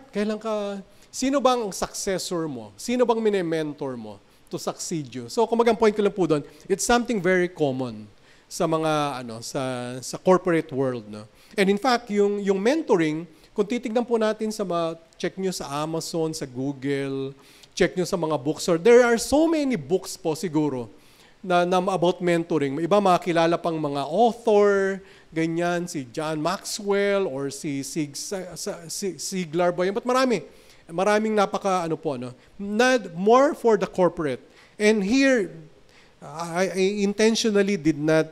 sino bang successor mo? Sino bang mini-mentor mo to succeed you? So, kumagang point ko lang po doon, it's something very common sa mga, sa corporate world, no? And in fact, yung mentoring, Kung titignan po natin check nyo sa Amazon, sa Google, check nyo sa mga bookstore, there are so many books po siguro na about mentoring. Iba makakilala pang mga author, ganyan, si John Maxwell or si Ziglar ba yun? But maraming more for the corporate. And here, I intentionally did not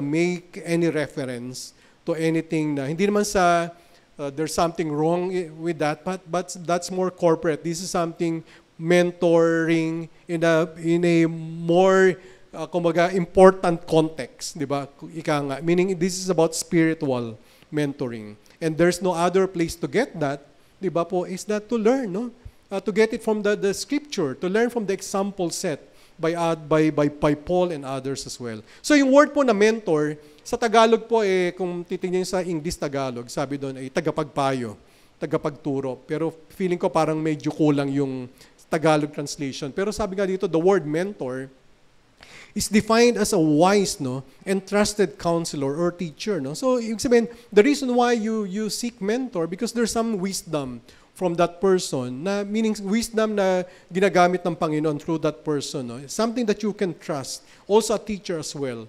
make any reference to anything na hindi naman sa there's something wrong with that, but that's more corporate. This is something mentoring in a more important context, di ba? Ika nga, meaning this is about spiritual mentoring. And there's no other place to get that, di ba po, is that to learn, no? To get it from the scripture, to learn from the example set by Paul and others as well. So yung word po na mentor, sa Tagalog po, kung titingnan sa English Tagalog, sabi doon ay tagapagpayo, tagapagturo. Pero feeling ko parang medyo kulang yung Tagalog translation. Pero sabi nga dito, the word mentor is defined as a wise, and trusted counselor or teacher, So, ibig sabihin, the reason why you seek mentor, because there's some wisdom from that person, meaning wisdom na ginagamit ng Panginoon through that person, something that you can trust. Also a teacher as well.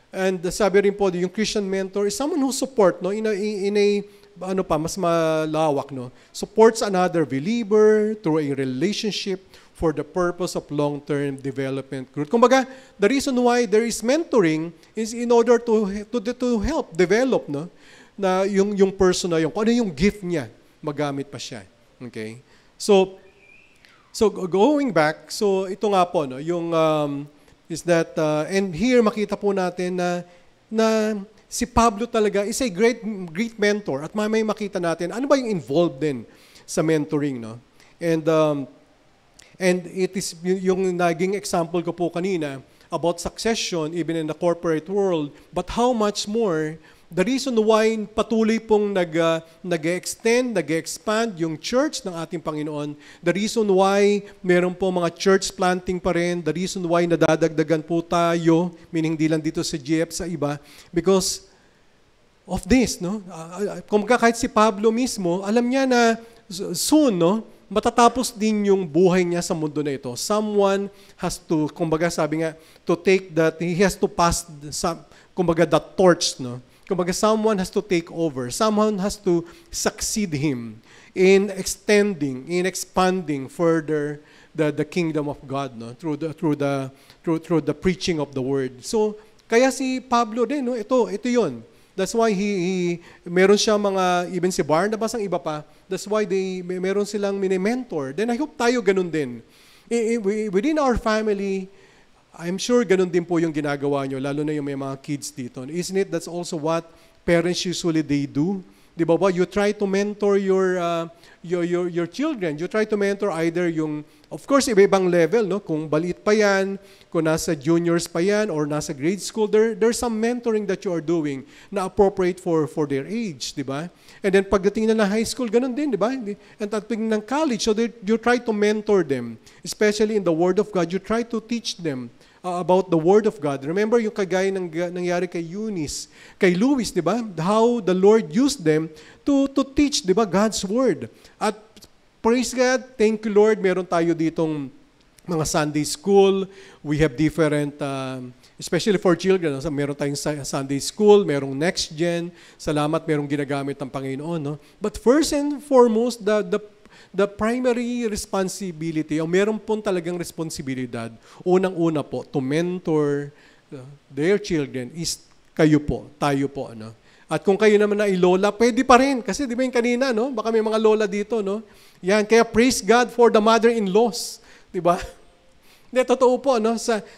And sabi rin po, yung Christian mentor is someone who support, in a mas malawak, supports another believer through a relationship for the purpose of long-term development growth. Kumbaga, the reason why there is mentoring is in order to help develop, na yung person na kung ano yung gift niya, magamit pa siya. Okay? So going back, so ito nga po, yung is that, and here makita po natin na si Pablo talaga is a great mentor, at may makita natin, ano ba yung involved din sa mentoring, And it is yung naging example ko po kanina about succession even in the corporate world, but how much more the reason why patuloy pong nag-extend, nag-expand yung church ng ating Panginoon, the reason why meron po mga church planting pa rin, the reason why nadadagdagan po tayo, meaning di lang dito sa GF, sa iba, because of this, kung kahit si Pablo mismo, alam niya na soon, matatapos din yung buhay niya sa mundo na ito. Someone has to, kumbaga sabi nga, to take that, he has to pass, kumbaga, the torch, Kumbaga, someone has to take over. Someone has to succeed him in extending, in expanding further the kingdom of God, through the preaching of the word. So, kaya si Pablo din, ito 'yon. That's why he meron siya mga, even si Barnabas ang iba pa. That's why meron silang mini-mentor. Then I hope tayo ganun din. Within our family, I'm sure ganun din po yung ginagawa nyo, lalo na yung may mga kids dito. Isn't it? That's also what parents usually they do. Di ba ba? You try to mentor your children. You try to mentor either yung, of course, iba-ibang level, Kung balit pa yan, kung nasa juniors pa yan, or nasa grade school, there's some mentoring that you are doing na appropriate for their age, di ba? And then pagdating na high school, ganun din, di ba? And pagdating ng college, so you try to mentor them, especially in the Word of God. You try to teach them about the Word of God. Remember yung kagaya ng nangyari kay Eunice, kay Louis, di ba? How the Lord used them to teach, di ba, God's Word. At praise God, thank you Lord, meron tayo ditong mga Sunday school. We have different, especially for children, meron tayong Sunday school, merong Next Gen. Salamat, merong ginagamit ng Panginoon. But first and foremost, the primary responsibility, o meron pong talagang responsibilidad, unang-una po, to mentor their children is kayo po, tayo po. At kung kayo naman na lola, pwede pa rin. Kasi di ba yung kanina, baka may mga lola dito. Yan, kaya praise God for the mother-in-laws. Di ba? Hindi, totoo po.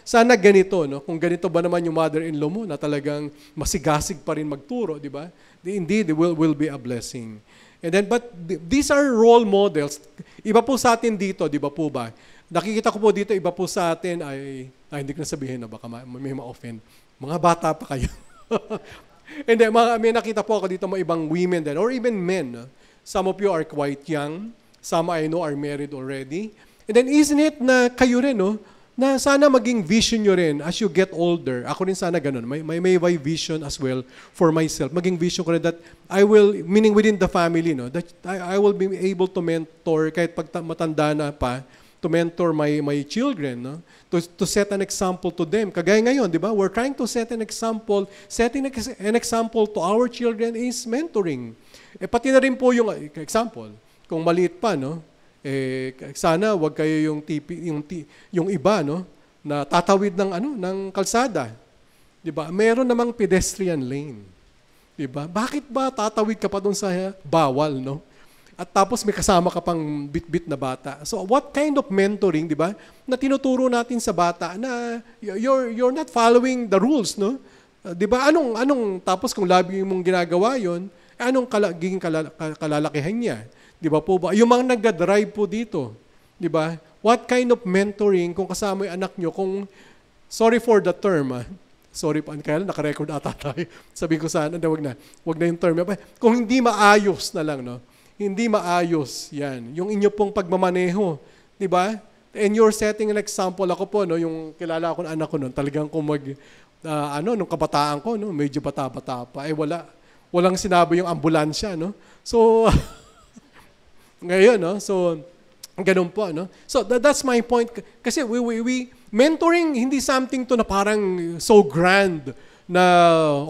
Sana ganito. Kung ganito ba naman yung mother-in-law mo na talagang masigasig pa rin magturo. Di ba? Indeed, it will be a blessing. And then, but these are role models. Iba po sa atin dito, di ba po ba? Nakikita ko po dito, iba po sa atin ay hindi ko na sabihin, baka may ma-offend. Mga bata pa kayo. And then, may nakita po ako dito mga ibang women din, or even men. Some of you are quite young. Some I know are married already. And then, isn't it na kayo rin, na sana maging vision nyo rin as you get older. Ako rin sana ganun. May vision as well for myself. Maging vision ko rin that I will, meaning within the family, no, that I will be able to mentor kahit pag matanda na pa, to mentor my children, no? To set an example to them. Kagaya ngayon, di ba? We're trying to set an example. Setting an example to our children is mentoring. Pati na rin po yung example. Kung maliit pa, no? Sana wag kayo yung iba, no, na tatawid ng kalsada. 'Di ba? Meron namang pedestrian lane. 'Di ba? Bakit ba tatawid ka pa doon sa bawal, no? At tapos may kasama ka pang bit-bit na bata. So what kind of mentoring, 'di ba? Na tinuturo natin sa bata na you're not following the rules, no? 'Di ba? Anong tapos kung labi mong ginagawa 'yon, anong kalalakihan niya? Di ba po ba? Yung mga nagda-drive po dito, di ba? What kind of mentoring kung kasama yung anak nyo, kung, sorry for the term, sorry pa, kaya naka-record ata tayo. Sabi ko sana, wag na yung term. Kung hindi maayos na lang, no? Hindi maayos, yan. Yung inyo pong pagmamaneho, di ba? And you're setting an example. Ako po, no, yung kilala ko ng anak ko noon, talagang kung nung kabataan ko, no, medyo bata-bata pa, walang sinabi yung ambulansya, no? So, ngayon, no? So, ganun po, no? So, that's my point. Kasi we mentoring, hindi something to na parang so grand na,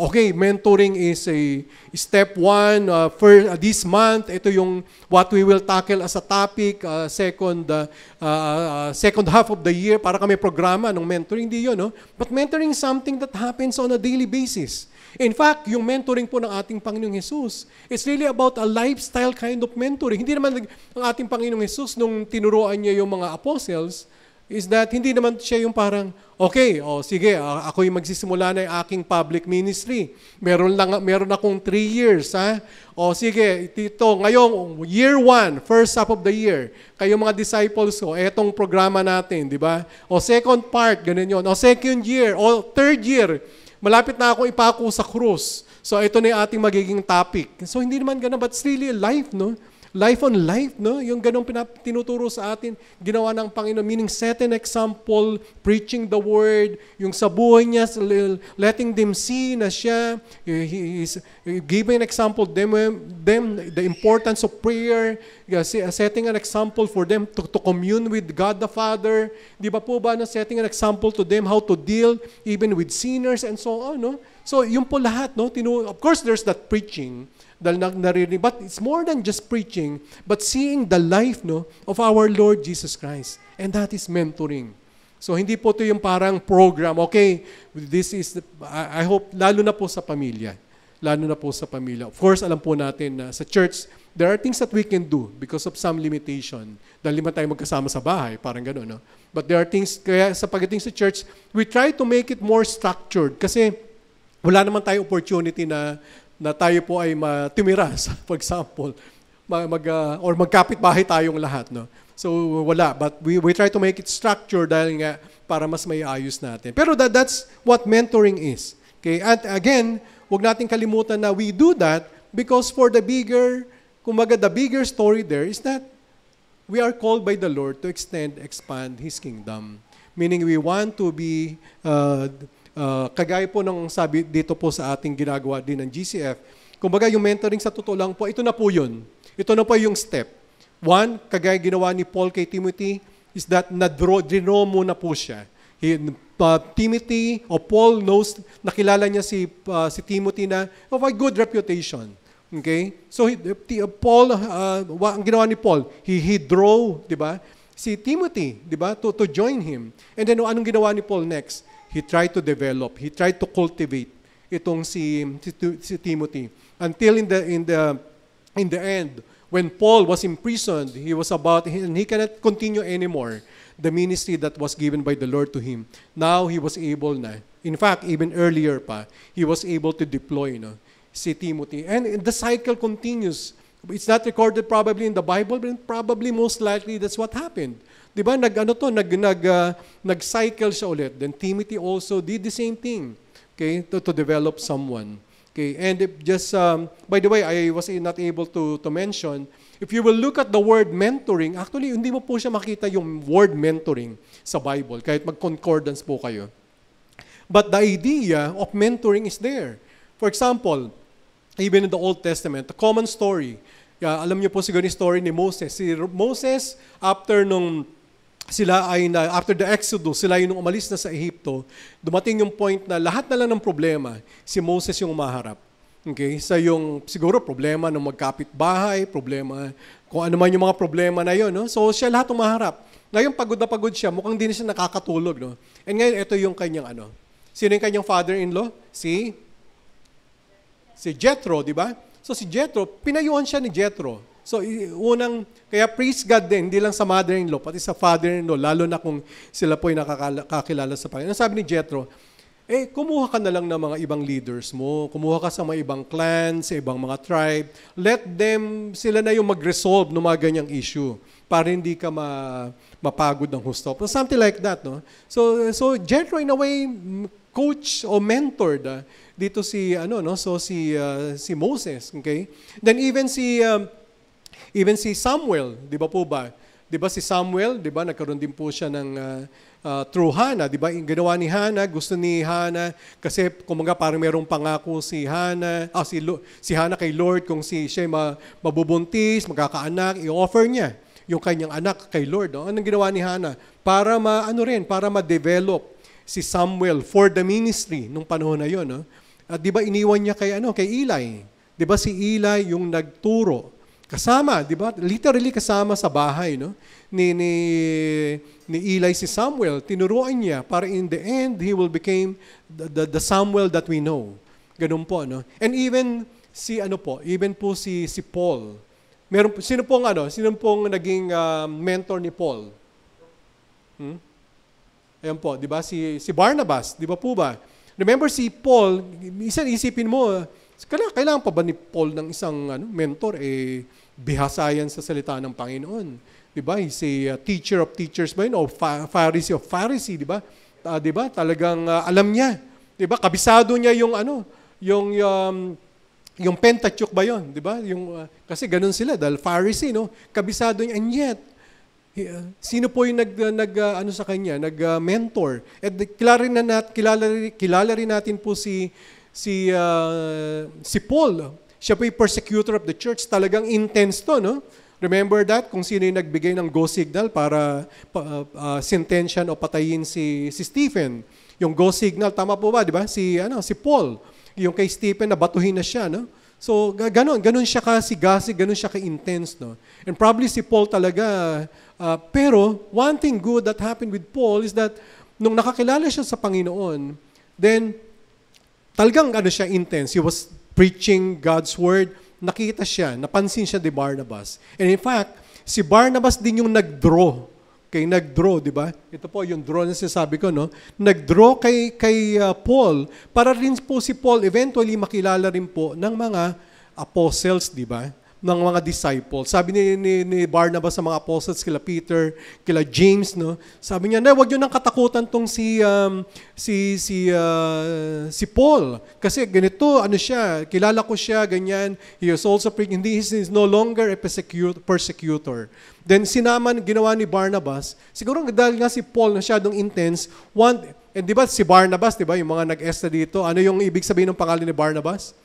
okay, mentoring is a step 1 for this month. Ito yung what we will tackle as a topic, second half of the year, para kami programa ng mentoring. Hindi yun, no? But mentoring is something that happens on a daily basis. In fact, yung mentoring po ng ating Panginoong Jesus, it's really about a lifestyle kind of mentoring. Hindi naman ang ating Panginoong Jesus, nung tinuruan niya yung mga apostles, is that hindi naman siya yung parang, okay, sige, ako yung magsisimula na yung aking public ministry. Meron akong 3 years, ha? Sige, ngayong year 1, first half of the year, kayo mga disciples ko, etong programa natin, di ba? Second part, ganun yun. Second year, third year, malapit na ako ipako sa krus. So ito na yung ating magiging topic. So hindi naman ganun, but it's really life, no? Life on life, no? Yung ganun tinuturo sa atin, ginawa ng Panginoon, meaning set an example, preaching the word, yung sa buhay niya, letting them see na siya, he is giving an example them the importance of prayer, setting an example for them to commune with God the Father. Di ba po ba na setting an example to them how to deal even with sinners and so on, no? So yun po lahat, no? Of course, there's that preaching, but it's more than just preaching, but seeing the life, no, of our Lord Jesus Christ. And that is mentoring. So hindi po ito yung parang program, okay, this is, I hope, lalo na po sa pamilya. Of course, alam po natin na sa church, there are things that we can do because of some limitation. Dahil lima tayo magkasama sa bahay, parang gano'n, no? But there are things, kaya sa pagdating sa church, we try to make it more structured kasi wala naman tayong opportunity na tayo po ay tumira, for example, or magkapit-bahay tayong lahat, no? So wala, but we try to make it structured dahil nga para mas may ayos natin. Pero that's what mentoring is. Okay? And again, wag nating kalimutan na we do that because for the bigger story there is that we are called by the Lord to expand His kingdom. Meaning we want to be kagaya po ng sabi dito po sa ating ginagawa din ng GCF, kumbaga yung mentoring sa totoo lang po, ito na po yun. Ito na po yung step. 1, kagaya ginawa ni Paul kay Timothy, is that dinraw muna po siya. Timothy o Paul knows, nakilala niya si Timothy na of a good reputation. Okay? So Paul, ang ginawa ni Paul, he drew, di ba? Si Timothy, di ba? To join him. And then anong ginawa ni Paul next? He tried to develop, he tried to cultivate itong si Timothy. Until in the end, when Paul was imprisoned, and he cannot continue anymore the ministry that was given by the Lord to him. Now he was able na. In fact, even earlier pa, he was able to deploy si Timothy. And the cycle continues. It's not recorded probably in the Bible, but probably most likely that's what happened. Di ba? Nag-cycle siya ulit. Then Timothy also did the same thing, okay, to develop someone. Okay, and by the way, I was not able to mention, if you will look at the word mentoring, actually, hindi mo po siya makita yung word mentoring sa Bible, kahit mag-concordance po kayo. But the idea of mentoring is there. For example, even in the Old Testament, a common story. Alam niyo po siguro yung story ni Moses. Si Moses, after the Exodus, sila yung umalis na sa Ehipto, dumating yung point na lahat na lang ng problema, si Moses yung umaharap. Okay? Sa yung siguro problema ng magkapit-bahay, problema, kung ano man yung mga problema na yun. No? So siya lahat umaharap. Ngayon pagod na pagod siya, mukhang di na siya nakakatulog. No? And ngayon ito yung kanyang Sino yung kanyang father-in-law? Si Jethro, di ba? So si Jethro, pinayuhan siya ni Jethro. So kaya praise God din, hindi lang sa mother-in-law, pati sa father-in-law, lalo na kung sila po ay nakakilala sa Panginoon. Sabi ni Jethro, kumuha ka na lang ng mga ibang leaders mo, kumuha ka sa mga ibang clans, sa ibang mga tribe, let them, sila na yung mag-resolve ng mga ganyang issue para hindi ka mapagod ng husto. Something like that, no? So Jethro in a way coach o mentored dito si si Moses, okay? Then even si Samuel, 'di ba po ba? 'Di ba si Samuel, 'di ba nagkaroon din po siya ng through Hannah, 'di ba? Yung ginawa ni Hannah, gusto ni Hannah kasi kumaga parang merong pangako si Hannah, si Hannah kay Lord kung siya mabubuntis, magkakaanak, i-offer niya yung kanyang anak kay Lord. No? Anong ginawa ni Hannah? Para ma-develop si Samuel for the ministry nung panahon na 'yon, no? At 'di ba iniwan niya kay Eli? 'Di ba si Eli yung nagturo? Kasama, 'di ba? Literally kasama sa bahay, no? Ni Eli si Samuel, tinuruan niya para in the end he will become the Samuel that we know. Ganun po, no? And even si Paul. Sino pong naging mentor ni Paul? Ayan po, 'di ba? Si Barnabas, 'di ba po ba? Remember si Paul, isipin mo, kailangan pa ba ni Paul ng isang mentor? Bihasayan sa salita ng Panginoon. 'Di ba? He's a teacher of teachers ba yun? O Pharisee of Pharisee, 'di ba? 'Di ba? Talagang alam niya. 'Di ba? Kabisado niya yung yung Pentateuch ba yun? 'Di ba? Kasi ganun sila dahil Pharisee, no? Kabisado niya, and yet sino po yung sa kanya, nag-mentor? At kilala rin natin po si Paul. Siya po yung persecutor of the church. Talagang intense to, no? Remember that? Kung sino yung nagbigay ng go signal para sentensyan o patayin si Stephen. Yung go signal, tama po ba, di ba? Si Paul. Yung kay Stephen, nabatuhin na siya, no? So, ganun siya kasigasig, ganun siya ka-intense, no? And probably si Paul talaga, pero one thing good that happened with Paul is that nung nakakilala siya sa Panginoon, then talagang siya intense. He was preaching God's word. Nakita siya, napansin siya ni Barnabas. And in fact, si Barnabas din yung nag-draw. Nag-draw, di ba? Ito po yung draw na sinasabi ko, no? Nag-draw kay Paul para rin po si Paul eventually makilala rin po ng mga apostles, di ba? Ng mga disciples. Sabi ni Barnabas sa mga apostles, kila Peter, kila James, no? Sabi niya, huwag niyo nang katakutan tong si Paul. Kasi ganito, siya, kilala ko siya, ganyan. He is also preaching. He is no longer a persecutor. Then ginawa ni Barnabas, siguro dahil nga si Paul masyadong intense, and di ba si Barnabas, di ba, yung mga nag-esta dito, ano yung ibig sabihin ng pangalan ni Barnabas?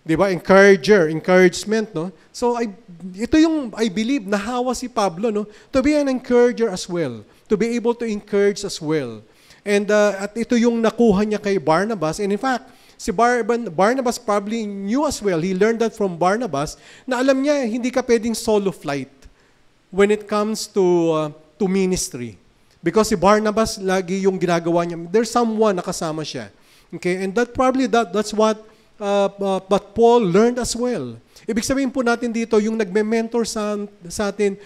Di ba? Encouragement, no? So, ito yung, I believe, nahawa si Pablo, no? To be an encourager as well. To be able to encourage as well. And at ito yung nakuha niya kay Barnabas. And in fact, si Barnabas probably knew as well. He learned that from Barnabas na alam niya, hindi ka pwedeng solo flight when it comes to ministry. Because si Barnabas, lagi yung ginagawa niya, there's someone nakasama siya. Okay? And that's what but Paul learned as well. Ibig sabihin po natin dito, yung nagme-mentor sa atin,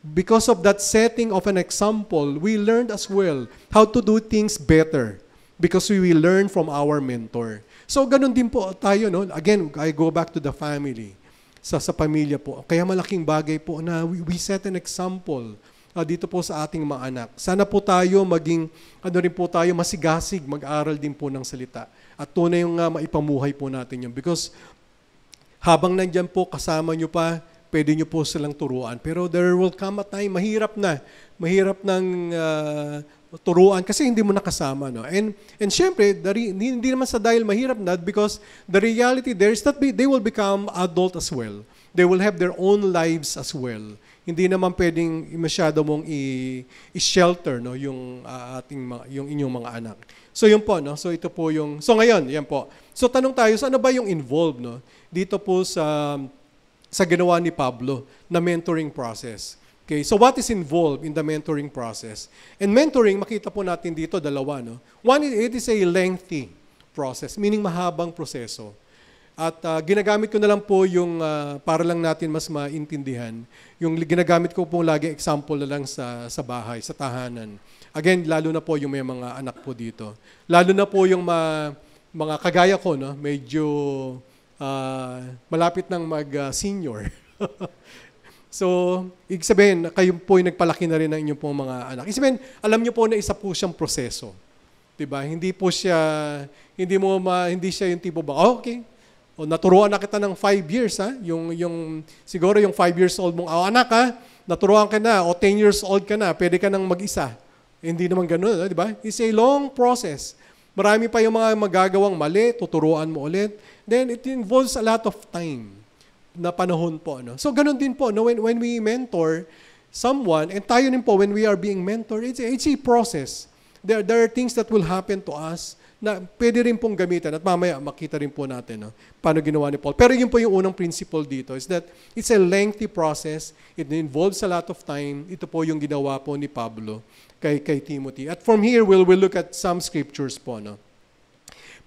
because of that setting of an example, we learned as well how to do things better because we will learn from our mentor. So, ganun din po tayo, no? Again, I go back to the family, sa pamilya po. Kaya malaking bagay po na we set an example dito po sa ating mga anak. Sana po tayo maging, rin po tayo, masigasig, mag-aral din po ng salita. At tunay yung maipamuhay po natin yun. Because habang nandyan po, kasama nyo pa, pwede nyo po silang turuan. Pero there will come a time, mahirap ng turuan kasi hindi mo nakasama. No? And syempre, hindi naman sa dahil mahirap na, because the reality there is that they will become adult as well. They will have their own lives as well. Hindi naman pwedeng masyado mong i-shelter, no, yung yung inyong mga anak. So yun po, no. So ito po yung ngayon, yan po. So tanong tayo, so ano ba yung involved, no? Dito po sa ginawa ni Pablo na mentoring process. Okay, so what is involved in the mentoring process? And mentoring, makita po natin dito dalawa, no. One, it is a lengthy process, meaning mahabang proseso. At ginagamit ko na lang po yung, para lang natin mas maintindihan, yung ginagamit ko po lagi example na lang sa bahay, sa tahanan. Again, lalo na po yung may mga anak po dito. Lalo na po yung mga kagaya ko, no? Medyo malapit ng mag-senior. So, ibig sabihin, kayo po yung nagpalaki na rin ng inyong pong mga anak. Ibig sabihin, alam nyo po na isa po siyang proseso. Diba? Hindi po siya, hindi siya yung tipo ba, okay, o naturuan na kita ng 5 years, ha? Siguro yung 5 years old mong anak, ha? Naturuan ka na, o 10 years old ka na, pwede ka nang mag-isa. Hindi naman ganun, di ba? It's a long process. Marami pa yung mga magagawang mali, tuturuan mo ulit. Then it involves a lot of time na panahon po. No? So ganun din po, no? When we mentor someone, and tayo din po, when we are being mentored, it's a process. There are things that will happen to us na pwede rin pong gamitan at mamaya makita rin po natin, no, paano ginawa ni Paul. Pero yun po yung unang principle dito is that it's a lengthy process. It involves a lot of time. Ito po yung ginawa po ni Pablo kay Timothy. At from here, we'll look at some scriptures po. No?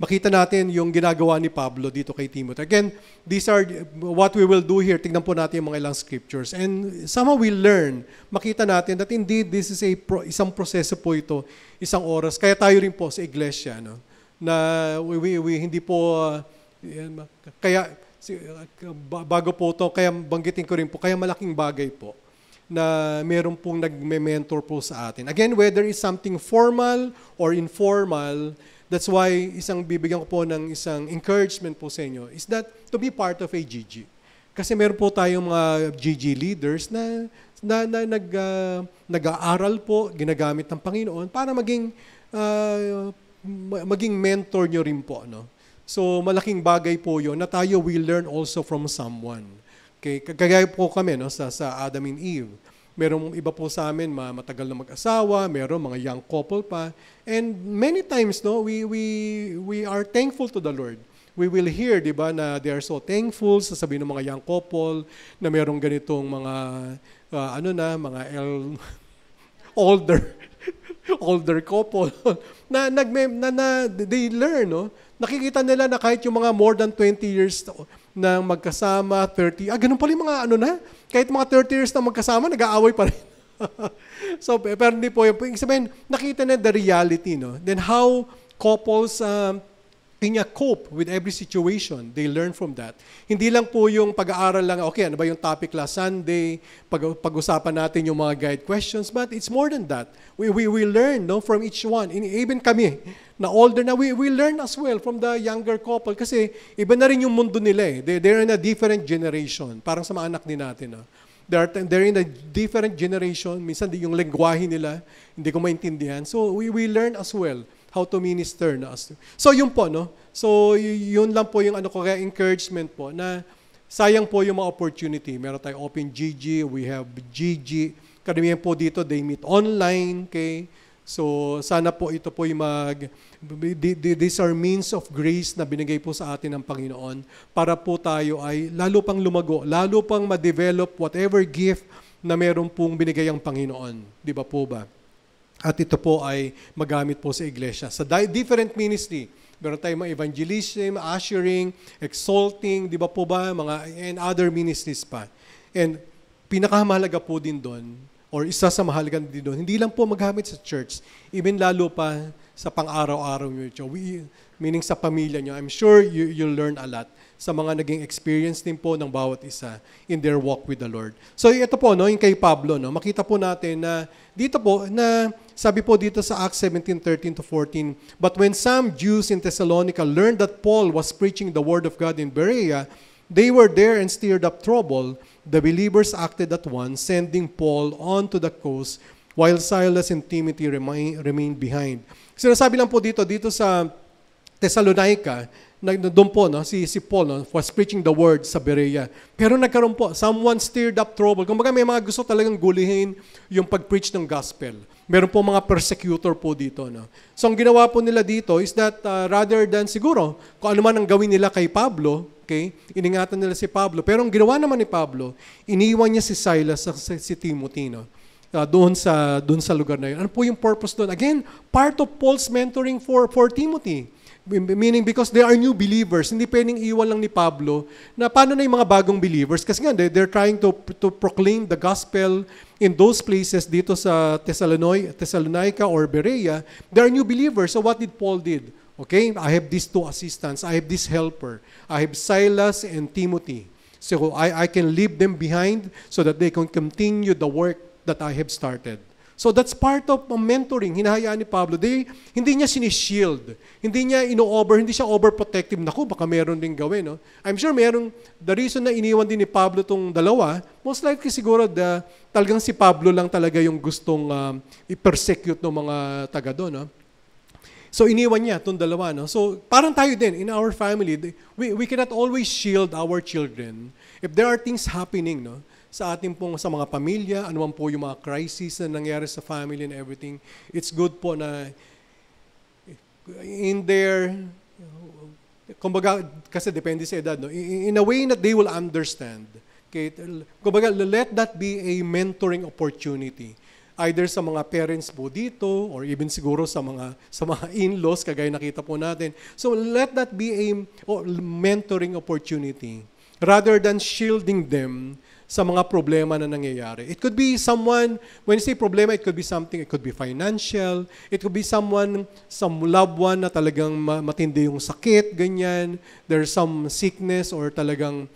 Makita natin yung ginagawa ni Pablo dito kay Timothy. Again, these are what we will do here. Tignan po natin yung mga ilang scriptures. And somehow we learn, makita natin that indeed this is isang proseso po ito, isang oras. Kaya tayo rin po sa iglesia, no? Na we hindi po, kaya bago po ito, kaya banggitin ko rin po, kaya malaking bagay po na meron pong nagme-mentor po sa atin. Again, whether it's something formal or informal, that's why bibigyan ko po ng isang encouragement po sa inyo is that to be part of a GG. Kasi meron po tayong mga GG leaders na nag-aaral po, ginagamit ng Panginoon para maging mentor nyo rin po. No? So malaking bagay po yun na tayo will learn also from someone. Okay? Kagaya po kami, no, sa Adam and Eve. Merong iba po sa amin, matagal na mag-asawa, meron mga young couple pa. And many times, no, we are thankful to the Lord. We will hear, di ba, na they are so thankful, sasabihin ng mga young couple na merong ganitong mga, mga older couple na they learn, no? Nakikita nila na kahit yung mga more than 20 years na magkasama, 30, ganun pala yung mga kahit mga 30 years na magkasama, nag-aaway pa rin. So, pero hindi po yung sabihin, nakita na the reality, no? Then how couples cope with every situation. They learn from that. Hindi lang po yung pag-aaral lang, okay, ano ba yung topic last Sunday, pag-usapan natin yung mga guide questions, but it's more than that. We learn, no, from each one. Even kami, na older na, we learn as well from the younger couple kasi iba na rin yung mundo nila eh. They're in a different generation. Parang sa mga anak din natin. No? They're in a different generation. Minsan yung lengguwahe nila, hindi ko maintindihan. So we learn as well how to minister na as. So yun po, no? So yun lang po yung kaya encouragement po na sayang po yung mga opportunity. Meron tayong Open GG, we have GG. Karamihan po dito, they meet online, okay? So sana po ito po yung these are means of grace na binigay po sa atin ng Panginoon para po tayo ay lalo pang lumago, lalo pang ma-develop whatever gift na meron pong binigay ang Panginoon. Di ba po ba? At ito po ay magamit po sa iglesia. Sa different ministry, meron tayong mga evangelism, ushering, exalting, di ba po ba? And other ministries pa. And pinakamahalaga po din doon, or isa sa mahalaga din doon, hindi lang po magamit sa church, even lalo pa sa pang-araw-araw nyo. Meaning sa pamilya nyo. I'm sure you'll learn a lot sa mga naging experience din po ng bawat isa in their walk with the Lord. So ito po, no, yung kay Pablo, no, makita po natin na dito po, na sabi po dito sa Acts 17:13-14, "But when some Jews in Thessalonica learned that Paul was preaching the word of God in Berea, they were there and stirred up trouble. The believers acted at once, sending Paul on to the coast, while Silas and Timothy remained behind." Sinasabi lang po dito sa Thessalonica, doon po, no, si Paul, no, was preaching the word sa Berea. Pero nagkaroon po, someone stirred up trouble. Kumbaga may mga gusto talagang gulihin yung pag-preach ng gospel. Meron po mga persecutor po dito. No? So ang ginawa po nila dito is that rather than siguro, kung ano man ang gawin nila kay Pablo, okay, iningatan nila si Pablo. Pero ang ginawa naman ni Pablo, iniwan niya si Silas at si Timothy, no? Doon sa lugar na yun. Ano po yung purpose doon? Again, part of Paul's mentoring for Timothy. Meaning because they are new believers, hindi pwedeng iwan lang ni Pablo na paano na yung mga bagong believers. Kasi nga, they're trying to proclaim the gospel in those places dito sa Thessalonica or Berea. They are new believers. So what did Paul did? Okay, I have these two assistants. I have this helper. I have Silas and Timothy. So I can leave them behind so that they can continue the work that I have started. So that's part of mentoring. Hinahayaan ni Pablo. Hindi niya sinishield. Hindi niya hindi siya overprotective. Naku, baka meron din gawin. No? I'm sure the reason na iniwan din ni Pablo tong dalawa, most likely siguro talagang si Pablo lang talaga yung gustong i-persecute ng mga taga doon. No? So iniwan niya itong dalawa. No? So parang tayo din, in our family, we cannot always shield our children. If there are things happening, no? Sa ating pong sa mga pamilya, ano man po yung mga crisis na nangyari sa family and everything, it's good po na in their, kumbaga, kasi depende sa edad, no? In a way that they will understand. Okay? Kumbaga, let that be a mentoring opportunity. Either sa mga parents po dito, or even siguro sa mga in-laws, kagaya nakita po natin. So let that be a mentoring opportunity. Rather than shielding them sa mga problema na nangyayari. It could be someone, when you say problema, it could be something, it could be financial, it could be some loved one na talagang matindi yung sakit, ganyan. There's some sickness or talagang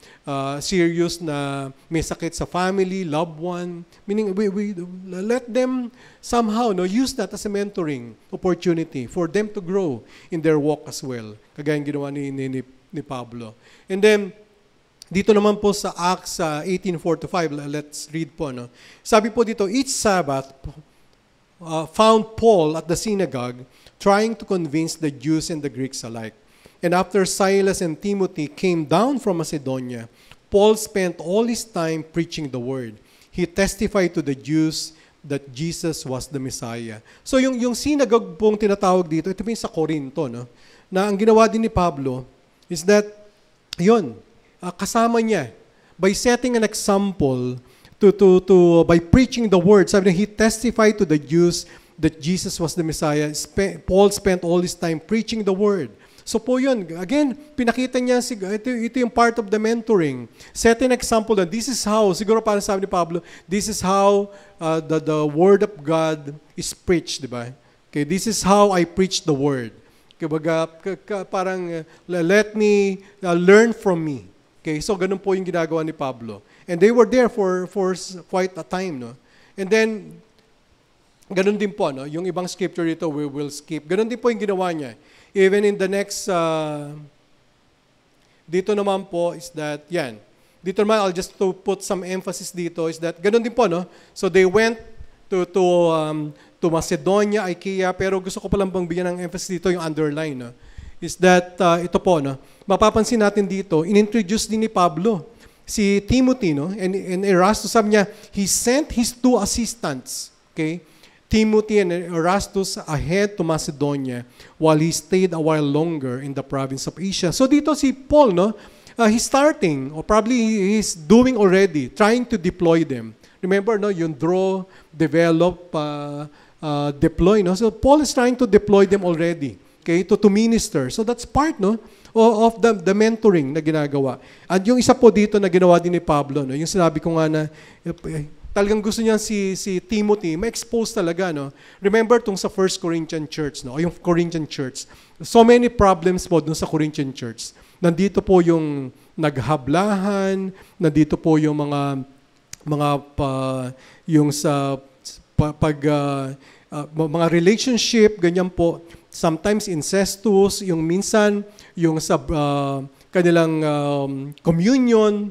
serious na may sakit sa family, loved one. Meaning, we let them somehow use that as a mentoring opportunity for them to grow in their walk as well. Kagaya yung ginawa ni Pablo. And then, dito naman po sa Acts 18:4-5, let's read po. No? Sabi po dito, each Sabbath found Paul at the synagogue trying to convince the Jews and the Greeks alike. And after Silas and Timothy came down from Macedonia, Paul spent all his time preaching the word. He testified to the Jews that Jesus was the Messiah. So yung synagogue pong tinatawag dito, ito po yung sa Corinto, no? Na ang ginawa din ni Pablo is that, kasama niya, by setting an example by preaching the word, sabi niya, he testified to the Jews that Jesus was the Messiah. Paul spent all his time preaching the word. So po yun, again, pinakita niya, ito yung part of the mentoring. Set an example that this is how, siguro parang sabi ni Pablo, this is how the word of God is preached, di ba? Okay, this is how I preach the word. Kumbaga, parang let me learn from me. Okay, so ganun po yung ginagawa ni Pablo. And they were there for quite a time, no? And then, ganun din po, no? Yung ibang scripture dito, we will skip. Ganun din po yung ginawa niya. Even in the next, dito naman po is that, dito naman, I'll just to put some emphasis dito, is that, ganun din po, no? So they went to Macedonia, Achaia, pero gusto ko palang bang bigyan ng emphasis dito, yung underline, no? Is that, ito po, no? Mapapansin natin dito, inintroduce din ni Pablo si Timothy, no? And Erastus, sabi niya, he sent his two assistants, okay? Timothy and Erastus ahead to Macedonia while he stayed a while longer in the province of Asia. So dito si Paul, no? He's starting, or probably he's doing already, trying to deploy them. Remember, no? Yung draw, develop, deploy, no? So Paul is trying to deploy them already, okay? To minister. So that's part, no? Of the mentoring na ginagawa. At yung isa po dito na ginawa din ni Pablo, no? Yung sinabi ko nga na, talagang gusto niya si Timothy ma-expose talaga, no? Remember tong sa First Corinthian Church, no? O yung Corinthian Church. So many problems po dun sa Corinthian Church. Nandito po yung naghablahan, nandito po yung yung sa mga relationship, ganyan po. Sometimes incestuous, yung minsan yung sa kanilang communion,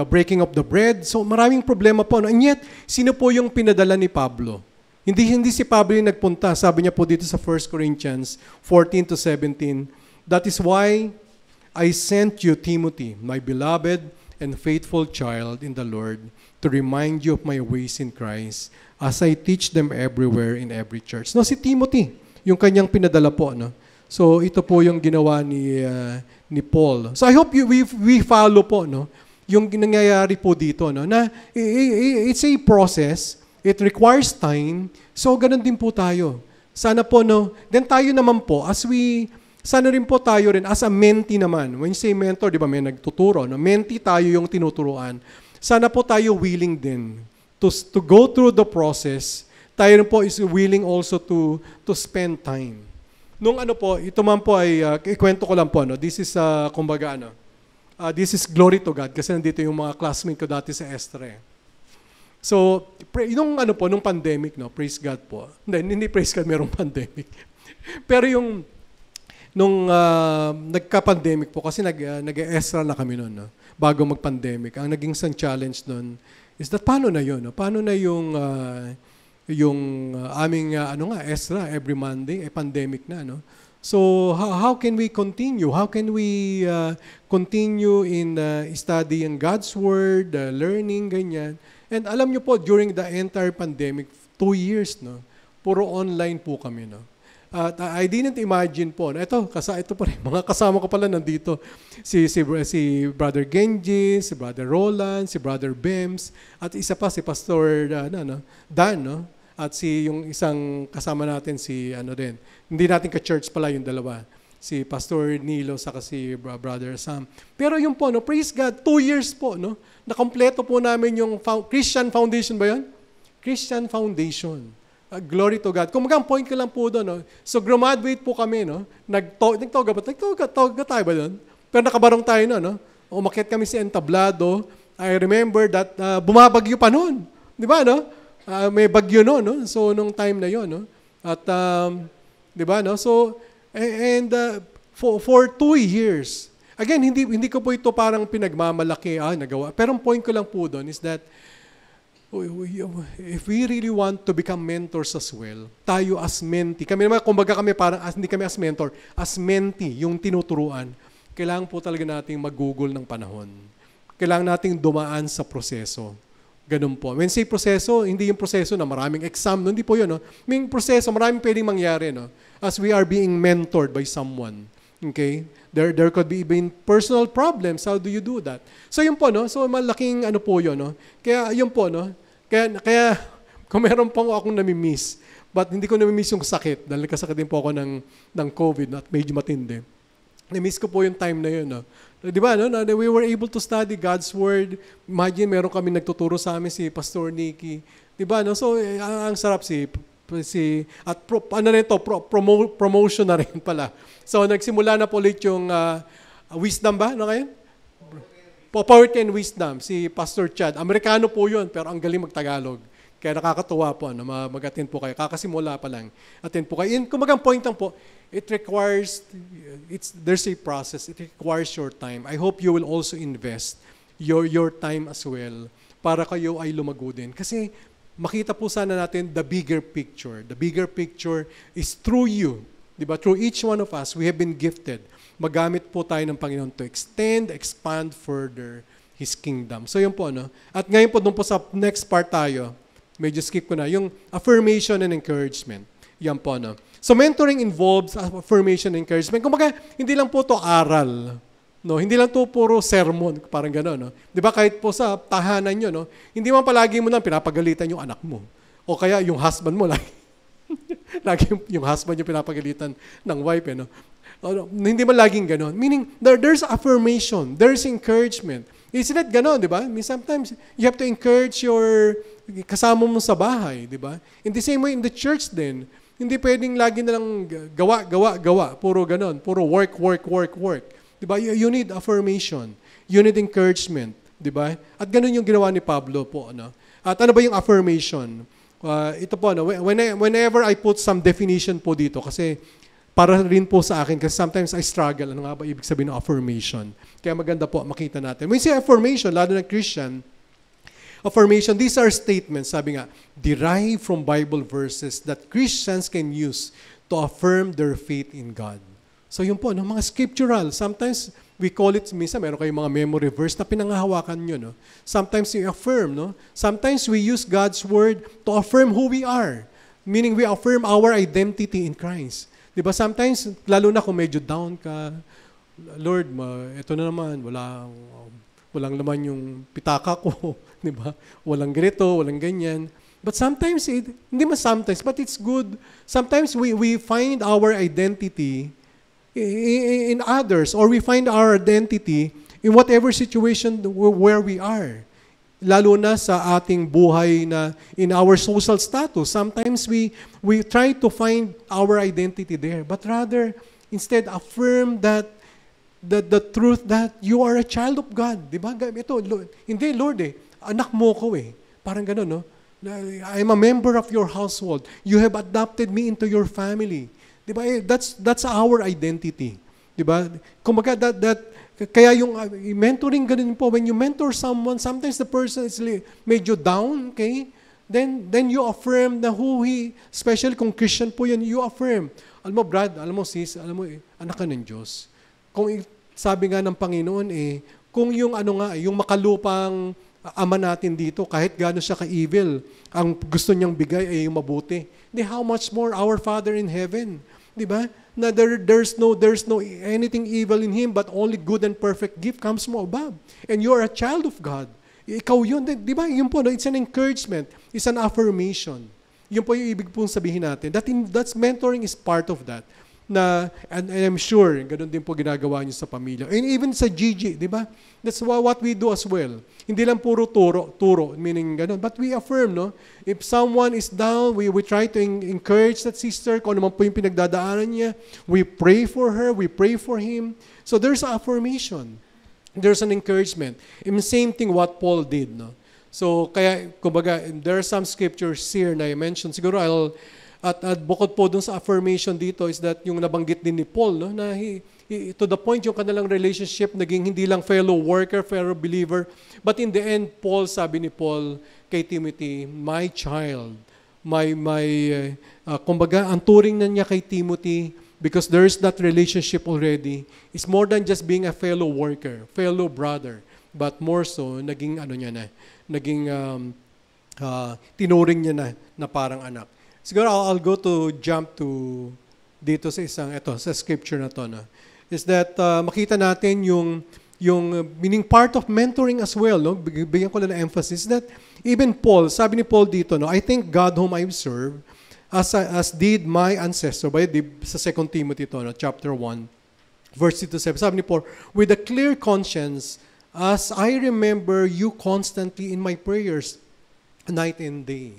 breaking of the bread. So maraming problema po. And yet, sino po yung pinadala ni Pablo? Hindi si Pablo yung nagpunta. Sabi niya po dito sa 1 Corinthians 14-17, "That is why I sent you, Timothy, my beloved and faithful child in the Lord, to remind you of my ways in Christ, as I teach them everywhere in every church." No, si Timothy, yung kanyang pinadala po, no? So ito po yung ginawa ni Paul. So I hope we follow po, no, yung nangyayari po dito, no, na it's a process, it requires time. So ganun din po tayo. Sana po, no, then tayo naman po sana rin po tayo rin as a mentee naman. When you say mentor, di ba, may nagtuturo, no? Mentee tayo yung tinuturuan. Sana po tayo willing din to go through the process. Tayo rin po is willing also to spend time. Nung ano po, ito man po ay, ikwento ko lang po, no? This is, kumbaga, this is glory to God kasi nandito yung mga classmate ko dati sa Estre. So, nung pandemic, no? Praise God po. Hindi praise God, merong pandemic. Pero nung nagka-pandemic po, kasi nag-Estra na kami noon, no? Bago mag-pandemic, ang naging isang challenge noon is that paano na yun? No? Paano na yung aming Estra every Monday, pandemic na, no? So how can we continue? How can we continue in studying God's Word, learning, ganyan? And alam niyo po, during the entire pandemic, 2 years, no? Puro online po kami, no? At I didn't imagine po. Ito pa rin. Mga kasama ko pala nandito. Si Brother Genji, si Brother Roland, si Brother Bems, at isa pa si Pastor Dan, no? At yung isang kasama natin din. Hindi natin ka-church pala yung dalawa. Si Pastor Nilo saka si Brother Sam. Pero yung po, no, praise God, 2 years po, no? Nakompleto po namin yung Christian Foundation ba yun? Christian Foundation. Glory to God. Kung magang point ko lang po doon, no? So graduate po kami, no? Nagtoga tayo ba doon? Pero nakabarong tayo no? Umakyat kami sa Entablado. I remember that bumabagyo pa noon. Di ba, no? May bagyo no? So nung time na yon, no? At di ba, no? So for 2 years. Again, hindi ko po ito parang pinagmamalaki nagawa. Pero ang point ko lang po doon is that if we really want to become mentors as well, tayo as mentee, kami naman, kumbaga kami parang, hindi kami as mentor, as mentee, yung tinuturuan, kailangan po talaga nating magugol ng panahon. Kailangan nating dumaan sa proseso. Ganun po. When say proseso, hindi yung proseso na maraming exam, no? Hindi po yun, no? May proseso, maraming pwedeng mangyari, no? As we are being mentored by someone. Okay? There could be even personal problems. How do you do that? So yun po, no? So malaking po yun, no? Kaya yun po, no? Kaya kung meron pong akong nami-miss, but hindi ko nami-miss yung sakit dahil nagkasakit din po ako ng COVID at medyo matindi. Na-miss ko po yung time na yun, no? Di ba, no? We were able to study God's Word. Imagine, meron kami nagtuturo sa amin si Pastor Nicky. Di ba, no? So, ang sarap promotion na rin pala. So, nagsimula na po ulit yung wisdom ba? Ano kayo? Poverty and Wisdom, si Pastor Chad. Amerikano po yun, pero ang galing mag-Tagalog. Kaya nakakatuwa po, mag-attend po kayo. Kakasimula pa lang. Attend po kayo. Kung magang point lang po, there's a process. It requires your time. I hope you will also invest your time as well para kayo ay lumago din. Kasi makita po sana natin the bigger picture. The bigger picture is through you. Diba? Through each one of us, we have been gifted. Magamit po tayo ng Panginoon to expand further His kingdom. So yun po, no? At ngayon po, doon po sa next part tayo, medyo skip ko na, yung affirmation and encouragement. Yan po, no? So mentoring involves affirmation and encouragement. Kumbaga, hindi lang po to aral. No? Hindi lang to puro sermon, parang gano'n. No? Di ba kahit po sa tahanan nyo, no? Hindi man palagi mo nang pinapagalitan yung anak mo. O kaya yung husband mo, lagi yung husband yung pinapagalitan ng wife, no? Hindi man laging gano'n. Meaning, there's affirmation, there's encouragement. Isn't it gano'n, di ba? Sometimes, you have to encourage your kasama mo sa bahay, di ba? In the same way, in the church din, hindi pwedeng lagi na lang gawa, puro ganon, puro work. Di ba? You need affirmation. You need encouragement. Di ba? At ganun yung ginawa ni Pablo po. Ano? At ano ba yung affirmation? Ito po, no? Whenever I put some definition po dito, kasi para rin po sa akin, kasi sometimes I struggle, ano nga ba ibig sabihin ng affirmation? Kaya maganda po, makita natin. When you say affirmation, lalo na Christian, affirmation, these are statements, sabi nga, derived from Bible verses that Christians can use to affirm their faith in God. So yun po, no, mga scriptural. Sometimes we call it, minsan meron kayong mga memory verse na pinangahawakan nyo. No? Sometimes you affirm. No? Sometimes we use God's word to affirm who we are. Meaning we affirm our identity in Christ. Diba? Sometimes, lalo na kung medyo down ka, Lord, ito na naman, walang laman yung pitaka ko. Diba? Walang ganito, walang ganyan. But sometimes, hindi man sometimes, but it's good. Sometimes we find our identity in others, or we find our identity in whatever situation where we are. Lalo na sa ating buhay na in our social status. Sometimes we try to find our identity there, but rather instead affirm that the truth that you are a child of God. Diba? Ito, hindi Lord anak mo ko Parang gano'n, no? I'm a member of your household. You have adopted me into your family. Diba? That's our identity. Diba? Kumbaga kaya yung mentoring ganun po, when you mentor someone, sometimes the person is medyo down, okay? Then you affirm na who he, especially kung Christian po yun, you affirm. Alam mo Brad, alam mo sis, alam mo anak ka ng Diyos. Kung sabi nga ng Panginoon kung yung yung makalupang ama natin dito, kahit gaano siya ka-evil, ang gusto niyang bigay ay yung mabuti. How much more our Father in heaven? Di ba? Na there's no anything evil in Him, but only good and perfect gift comes from above. And you are a child of God. Ikaw yun. Di ba? Yun po, it's an encouragement. It's an affirmation. Yun po yung ibig pong sabihin natin. That's mentoring is part of that. And I'm sure, ganun din po ginagawa niyo sa pamilya. And even sa GG, di ba? That's what we do as well. Hindi lang puro turo, meaning ganun. But we affirm, no? If someone is down, we try to encourage that sister, kung ano man po yung pinagdadaanan niya. We pray for her, we pray for him. So there's an affirmation. There's an encouragement. And same thing what Paul did, no? So, kaya, kumbaga, there are some scriptures here na I mentioned. Siguro at bukod po dun sa affirmation dito is that yung nabanggit din ni Paul, no, na to the point yung kanilang relationship naging hindi lang fellow worker, fellow believer, but in the end, sabi ni Paul kay Timothy, my child, kumbaga, ang turing na niya kay Timothy, because there's that relationship already, is more than just being a fellow worker, fellow brother, but more so, naging tinuring niya na parang anak. Siguro I'll jump to dito sa sa scripture na to, no? Is that makita natin yung meaning part of mentoring as well, no? Bigyan ko lang ng emphasis that even Paul, sabi ni Paul dito, no, I thank God whom I serve as did my ancestor. Sa 2 Timothy to, no, chapter 1, verse 2-7. Sabi ni Paul, with a clear conscience, as I remember you constantly in my prayers, night and day.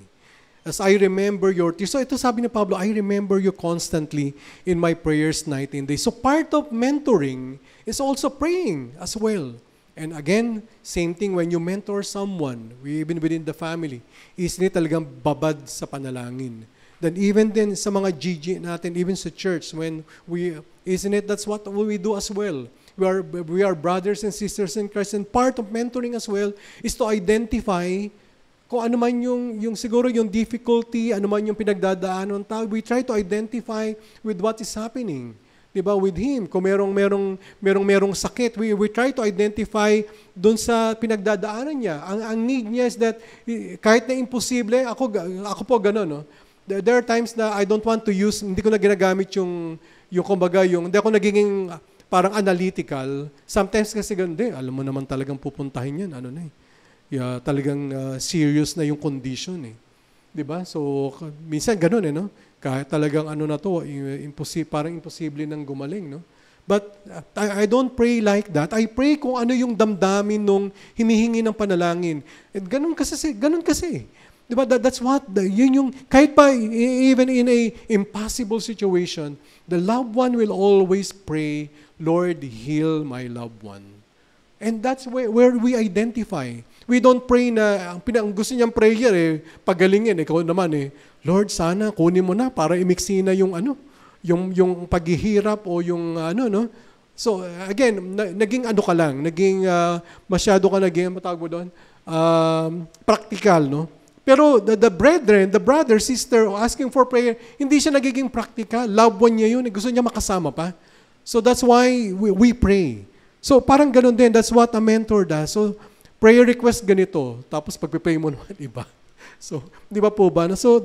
As I remember your tears. So ito sabi ni Pablo, I remember you constantly in my prayers night and day. So part of mentoring is also praying as well. And again, same thing when you mentor someone, even within the family, isn't it talagang babad sa panalangin? Then even then sa mga GG natin, even sa church, that's what we do as well. We are brothers and sisters in Christ, and part of mentoring as well is to identify kung ano man yung siguro yung difficulty, ano man yung pinagdadaanan ng tao, we try to identify with what is happening. Diba? With him. Kung merong sakit, we try to identify doon sa pinagdadaanan niya. Ang need niya is that kahit na imposible, ako po gano'n, no? There are times na I don't want to use, hindi ko na ginagamit yung kumbaga, hindi ako nagiging parang analytical. Sometimes kasi ganun, alam mo naman talagang pupuntahin yan, talagang serious na yung condition Diba? So, minsan ganun no? Kahit talagang na to, parang imposible nang gumaling, no? But I don't pray like that. I pray kung ano yung damdamin nung hinihingi ng panalangin. At ganun kasi. Di ba? That's what, yun yung, kahit pa, even in a impossible situation, the loved one will always pray, Lord, heal my loved one. And that's where we identify. We don't pray na, ang gusto niyang prayer pagalingin, ikaw naman Lord, sana kunin mo na para imiksi na yung yung paghihirap o yung no? So, again, naging ka lang, naging masyado ka naging, matawag mo doon, practical, no? Pero the brother, sister, asking for prayer, hindi siya nagiging practical. Loved one niya yun. Gusto niya makasama pa. So that's why we pray. So parang ganun din. That's what a mentor does. So prayer request ganito. Tapos pagpipray mo naman iba. So, di ba po ba? So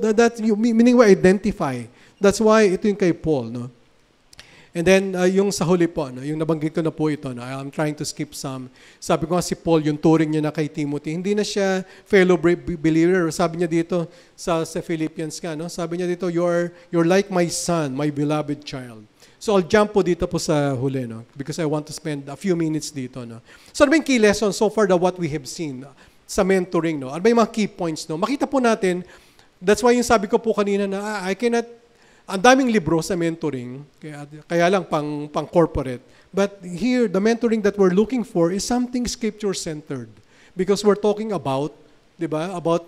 meaning we identify. That's why ito yung kay Paul. No? And then, yung sa huli po, no, yung nabanggit ko na po ito, no, I'm trying to skip some. Sabi ko nga si Paul, yung turing niya na kay Timothy, hindi na siya fellow believer. Sabi niya dito sa Philippians ka, no? Sabi niya dito, you're like my son, my beloved child. So I'll jump po dito po sa huli, no? Because I want to spend a few minutes dito. No? So ano ba yung key lesson so far that what we have seen sa mentoring? No? Ano ba yung mga key points? No? Makita po natin, that's why yung sabi ko po kanina na I cannot. Ang daming libro sa mentoring, kaya lang pang corporate. But here, the mentoring that we're looking for is something scripture-centered. Because we're talking about, di ba, about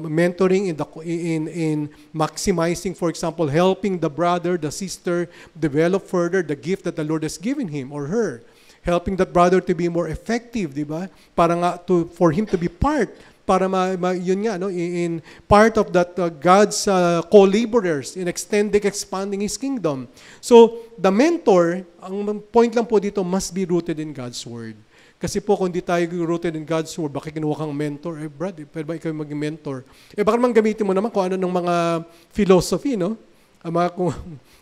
mentoring in maximizing, for example, helping the brother, the sister, develop further the gift that the Lord has given him or her. Helping that brother to be more effective, di ba? Para nga for him to be part para yun nga, no, in part of that God's co-laborers in expanding His kingdom. So, the mentor, ang point lang po dito, must be rooted in God's Word. Kasi po, kung di tayo rooted in God's Word, bakit kinuha kang mentor? Brad, pwede ba ikaw maging mentor? Baka naman gamitin mo naman kung ano ng mga philosophy, no? Ang mga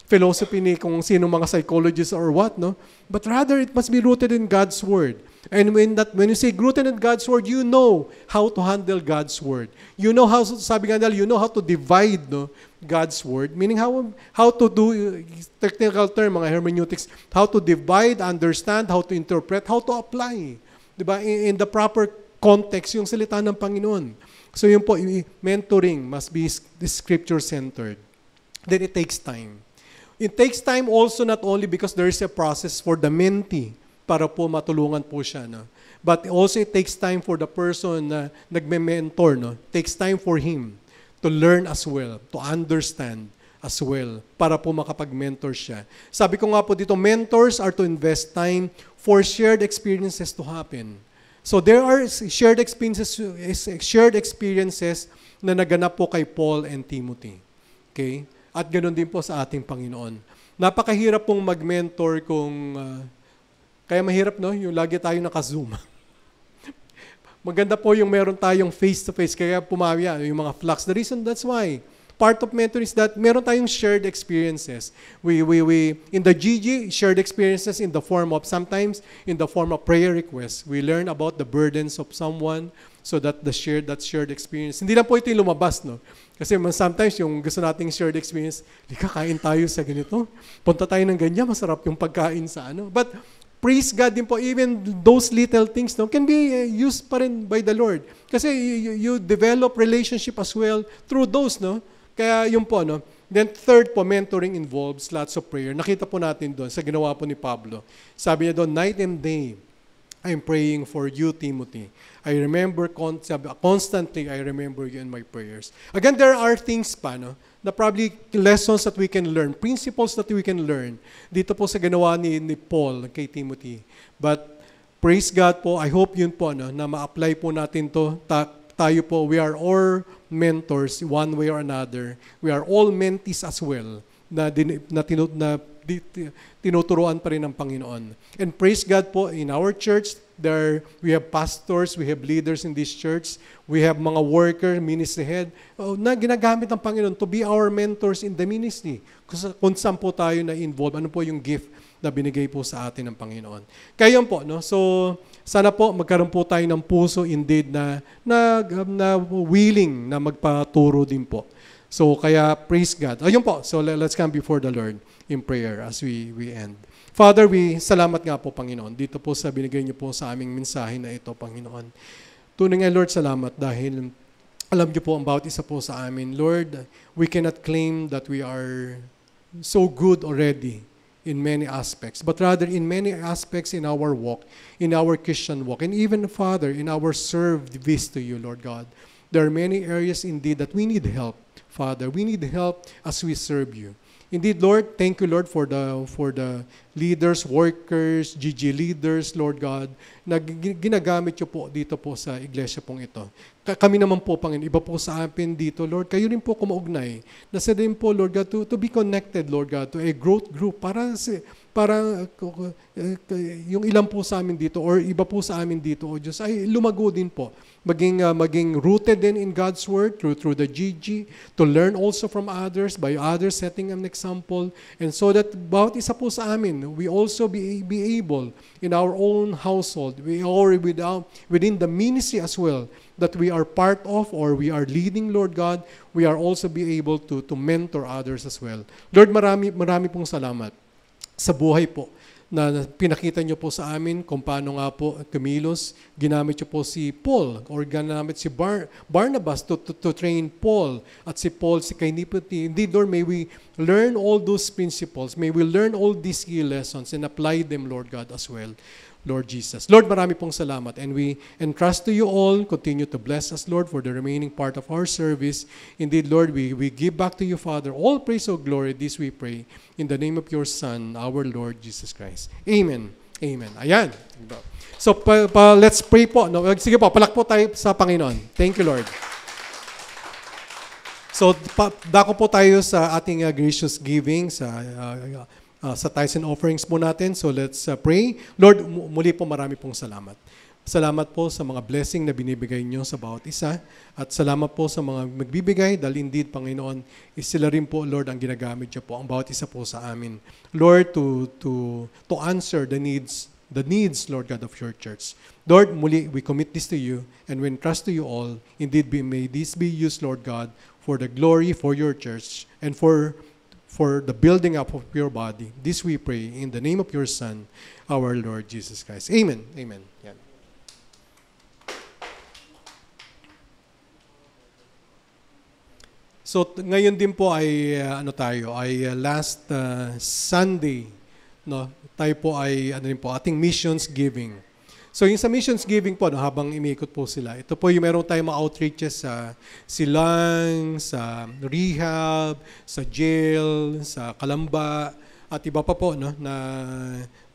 philosophy ni kung sino mga psychologists or what, no? But rather, it must be rooted in God's Word. And when you say rooted in God's Word, you know how to handle God's Word. You know how, sabi nga nila, you know how to divide, no, God's Word. Meaning how to do, technical term, mga hermeneutics, how to divide, understand, how to interpret, how to apply. Diba? In the proper context, yung salita ng Panginoon. So yun po, mentoring must be scripture-centered. Then it takes time. It takes time also not only because there is a process for the mentee, para po matulungan po siya. No? But also it takes time for the person na nagme-mentor. No? It takes time for him to learn as well, to understand as well, para po makapag-mentor siya. Sabi ko nga po dito, mentors are to invest time for shared experiences to happen. So there are shared experiences na naganap po kay Paul and Timothy. Okay? At ganoon din po sa ating Panginoon. Napakahirap pong mag-mentor kung kaya mahirap, no? Yung lagi tayo naka-Zoom. Maganda po yung meron tayong face-to-face, kaya pumawya yung mga flux. The reason, that's why. Part of mentoring is that meron tayong shared experiences. We in the GG, shared experiences in the form of, sometimes in the form of prayer requests. We learn about the burdens of someone so that that shared experience. Hindi lang po ito yung lumabas, no? Kasi sometimes yung gusto nating shared experience, kain tayo sa ganito. Punta tayo ng ganyan, masarap yung pagkain sa ano. But praise God din po, even those little things, no, can be used pa rin by the Lord. Kasi you develop relationship as well through those, no? Kaya yun po, no? Then third po, mentoring involves lots of prayer. Nakita po natin doon sa ginawa po ni Pablo. Sabi niya doon, night and day, I'm praying for you, Timothy. I remember constantly, I remember you in my prayers. Again, there are things pa, no? Na probably lessons that we can learn, principles that we can learn dito po sa ginawa ni Paul kay Timothy. But praise God po, I hope yun po, no, na ma-apply po natin to. Tayo po, we are all mentors one way or another. We are all mentees as well na tinuturuan pa rin ng Panginoon. And praise God po, in our church, we have pastors, we have leaders in this church, we have mga worker, ministry head, na ginagamit ng Panginoon to be our mentors in the ministry. Kung saan po tayo na-involve, ano po yung gift na binigay po sa atin ng Panginoon. Kaya yun po, no? So, sana po magkaroon po tayo ng puso indeed na willing na magpaturo din po. So, kaya praise God. Ayun po, so let's come before the Lord in prayer as we end. Father, salamat nga po, Panginoon, dito po sa binigay niyo po sa aming mensahe na ito, Panginoon. Tunay nga, Lord, salamat dahil alam niyo po ang bawat isa po sa amin. Lord, we cannot claim that we are so good already in many aspects, but rather in many aspects in our walk, in our Christian walk, and even, Father, in our service to you, Lord God. There are many areas indeed that we need help, Father. We need help as we serve you. Indeed, Lord, thank you, Lord, for the leaders, workers, GG leaders, Lord God, na ginagamit niyo po dito po sa iglesia pong ito. Kami naman po, Panginoon, iba po sa amin dito, Lord. Kayo rin po kumaugnay. Nasa din po, Lord God, to be connected, Lord God, to a growth group para yung ilan po sa amin dito or iba po sa amin dito, O Diyos, ay lumago din po. Maging rooted din in God's Word through the GG, to learn also from others, by others setting an example, and so that bawat isa po sa amin, we also be able in our own household, within the ministry as well, that we are part of or we are leading, Lord God, we are also be able to mentor others as well. Lord, marami pong salamat sa buhay po na pinakita niyo po sa amin kung paano nga po kumilos. Ginamit niyo po si Paul or ginamit si Barnabas to train Paul at si Paul si Timothy. Indeed, Lord, may we learn all those principles. May we learn all these key lessons and apply them, Lord God, as well. Lord Jesus. Lord, marami pong salamat. And we entrust to you all. Continue to bless us, Lord, for the remaining part of our service. Indeed, Lord, we give back to you, Father, all praise or glory. This we pray in the name of your Son, our Lord Jesus Christ. Amen. Amen. Ayan. So, let's pray po. No, sige po, palak po tayo sa Panginoon. Thank you, Lord. So, dako po tayo sa ating gracious giving, sa tithes and offerings po natin. So let's pray. Lord, muli po marami pong salamat. Salamat po sa mga blessing na binibigay niyo sa bawat isa. At salamat po sa mga magbibigay dahil indeed, Panginoon, sila rin po, Lord, ang ginagamit niyo po, ang bawat isa po sa amin. Lord, to answer the needs, Lord God, of your church. Lord, muli, we commit this to you and we entrust to you all. Indeed, may this be used, Lord God, for the glory for your church and for the building up of your body. This we pray in the name of your Son, our Lord Jesus Christ. Amen. Amen. Yan. So ngayon din po ay last Sunday, no? Tayo po ay ating missions giving. So yung sa missions giving po, no, habang imiikot po sila, ito po yung meron tayong mga outreaches sa Silang, sa rehab, sa jail, sa Kalamba, at iba pa po, no, na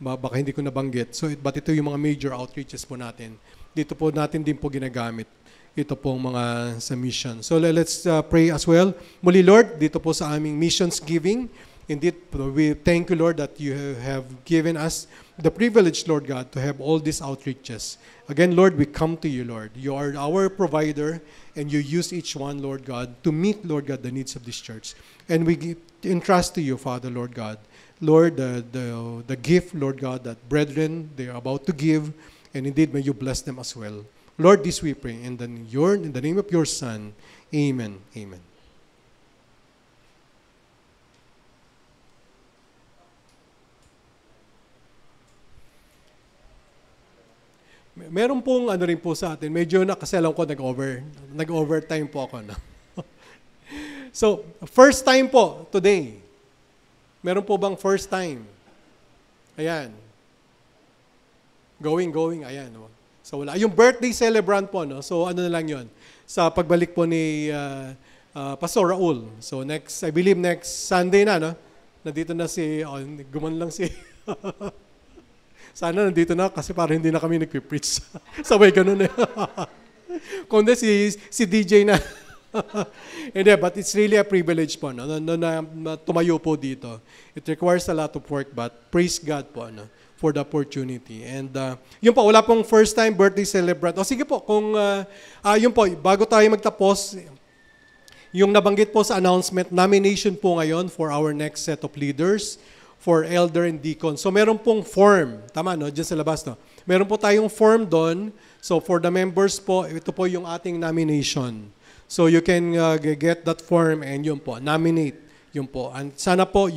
baka hindi ko nabanggit. So, but ito yung mga major outreaches po natin. Dito po natin din po ginagamit ito pong mga sa mission. So let's pray as well. Muli, Lord, dito po sa aming missions giving, indeed, we thank you, Lord, that you have given us the privilege, Lord God, to have all these outreaches. Again, Lord, we come to you, Lord. You are our provider, and you use each one, Lord God, to meet, Lord God, the needs of this church. And we entrust to you, Father, Lord God, Lord, the gift, Lord God, that brethren, they are about to give, and indeed, may you bless them as well. Lord, this we pray in the name of your Son. Amen. Amen. Meron pong rin po sa atin, medyo kasi alam ko nag-overtime po ako. No? So, first time po today. Meron po bang first time? Ayan. Going, ayan. No? So, wala. Yung birthday celebrant po, no? So, na lang yon sa pagbalik po ni Pastor Raul. So, I believe next Sunday na, no? Nandito na guman lang si... Sana nandito na kasi parang hindi na kami nagpipreach. Sabay ganun eh. Kundi si DJ na. Hindi, but it's really a privilege po na tumayo po dito. It requires a lot of work, but praise God po for the opportunity. And yun po, wala pong first time birthday celebrant. O sige po, kung yun po, bago tayo magtapos, yung nabanggit po sa announcement, nomination po ngayon for our next set of leaders, for elder and deacon. So meron pong form, tama no, dyan sa labas no. Meron po tayong form doon. So for the members po, ito po yung ating nomination. So you can get that form and yun po, nominate Yun po. And sana po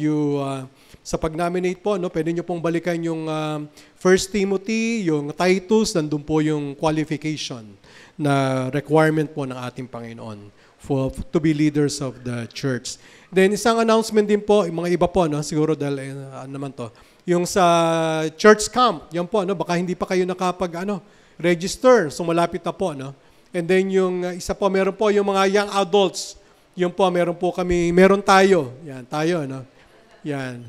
sa pag-nominate po, no, pwede nyo pong balikan yung 1 Timothy, yung Titus, nandun po yung qualification na requirement po ng ating Panginoon to be leaders of the church. Then isang announcement din po, yung mga iba po, no, siguro dahil naman to, yung sa church camp, yan po, no, baka hindi pa kayo register, so malapit na po. No? And then yung isa po, meron po yung mga young adults, yun po, meron tayo, yan, tayo, no? Yan,